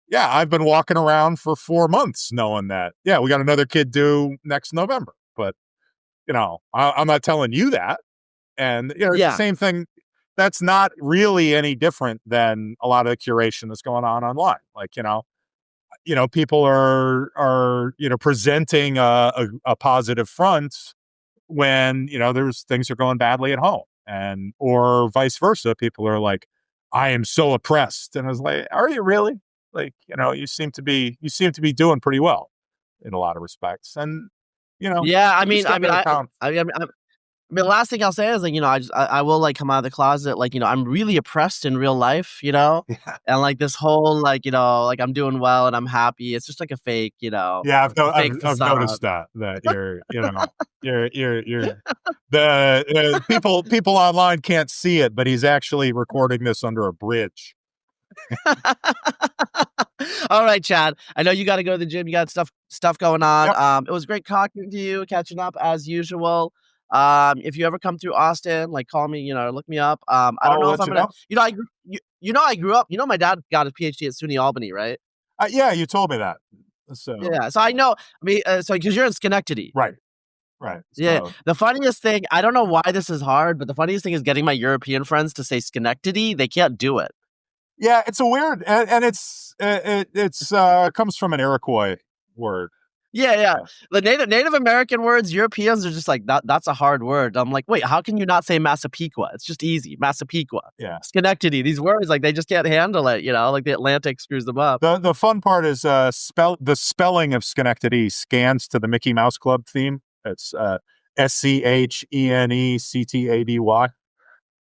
Speaker 4: yeah, I've been walking around for 4 months knowing that, yeah, we got another kid due next November, but I'm not telling you that. And, it's the same thing. That's not really any different than a lot of the curation that's going on online. Like, people are, presenting a positive front when, there's things are going badly at home or vice versa. People are like, "I am so oppressed." And I was like, "Are you really?" Like, you seem to be doing pretty well in a lot of respects. And,
Speaker 3: Yeah. I mean,
Speaker 4: just gotta count.
Speaker 3: the last thing I'll say is like, I will like come out of the closet. Like, I'm really oppressed in real life,
Speaker 4: Yeah.
Speaker 3: and like this whole, like, like I'm doing well and I'm happy. It's just like a fake,
Speaker 4: Yeah,
Speaker 3: fake
Speaker 4: I've
Speaker 3: facade.
Speaker 4: noticed that you're the people online can't see it, but he's actually recording this under a bridge.
Speaker 3: All right, Chad. I know you got to go to the gym. You got stuff going on.
Speaker 4: Yep.
Speaker 3: It was great talking to you, catching up as usual. If you ever come through Austin, like call me, look me up. I don't know if I'm gonna, I grew up. My dad got his PhD at SUNY Albany, right?
Speaker 4: Yeah, you told me that. So
Speaker 3: Yeah. So I know. I mean, so because you're in Schenectady,
Speaker 4: right.
Speaker 3: Yeah.
Speaker 4: So,
Speaker 3: The funniest thing, I don't know why this is hard, but the funniest thing is getting my European friends to say Schenectady. They can't do it.
Speaker 4: yeah, it's a weird, and it's comes from an Iroquois word.
Speaker 3: Yeah. The Native American words, Europeans are just like, that's a hard word. I'm like, wait, how can you not say Massapequa? It's just easy. Massapequa.
Speaker 4: Yeah.
Speaker 3: Schenectady. These words, like, they just can't handle it, like the Atlantic screws them up.
Speaker 4: The fun part is the spelling of Schenectady scans to the Mickey Mouse Club theme. It's SCHENECTADY.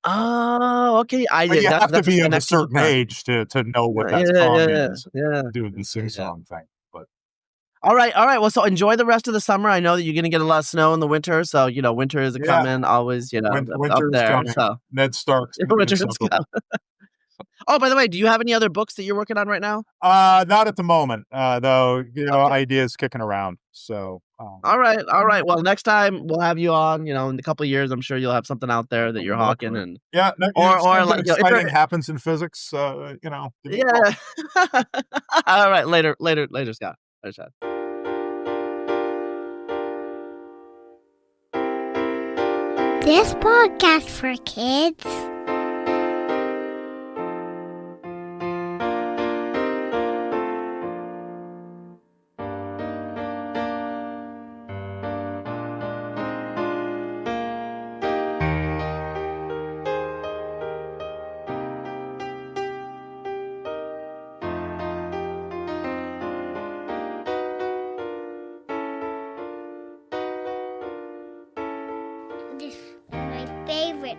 Speaker 3: Oh, okay.
Speaker 4: But you have to be of a certain
Speaker 3: song.
Speaker 4: age to know what that song is.
Speaker 3: Yeah.
Speaker 4: Doing the sing-song thing. But
Speaker 3: All right. Well, so enjoy the rest of the summer. I know that you're going to get a lot of snow in the winter. So, winter is coming always,
Speaker 4: winter
Speaker 3: up
Speaker 4: is
Speaker 3: there.
Speaker 4: coming.
Speaker 3: So
Speaker 4: Ned Stark's
Speaker 3: winter is coming. Oh, by the way, do you have any other books that you're working on right now?
Speaker 4: Not at the moment, though, ideas kicking around. So,
Speaker 3: all right. Well, next time we'll have you on, in a couple of years, I'm sure you'll have something out there that you're hawking and
Speaker 4: yeah,
Speaker 3: or like
Speaker 4: exciting happens in physics,
Speaker 3: Yeah. All right. Later, Scott. Later, Scott.
Speaker 1: This podcast for kids. This is my favorite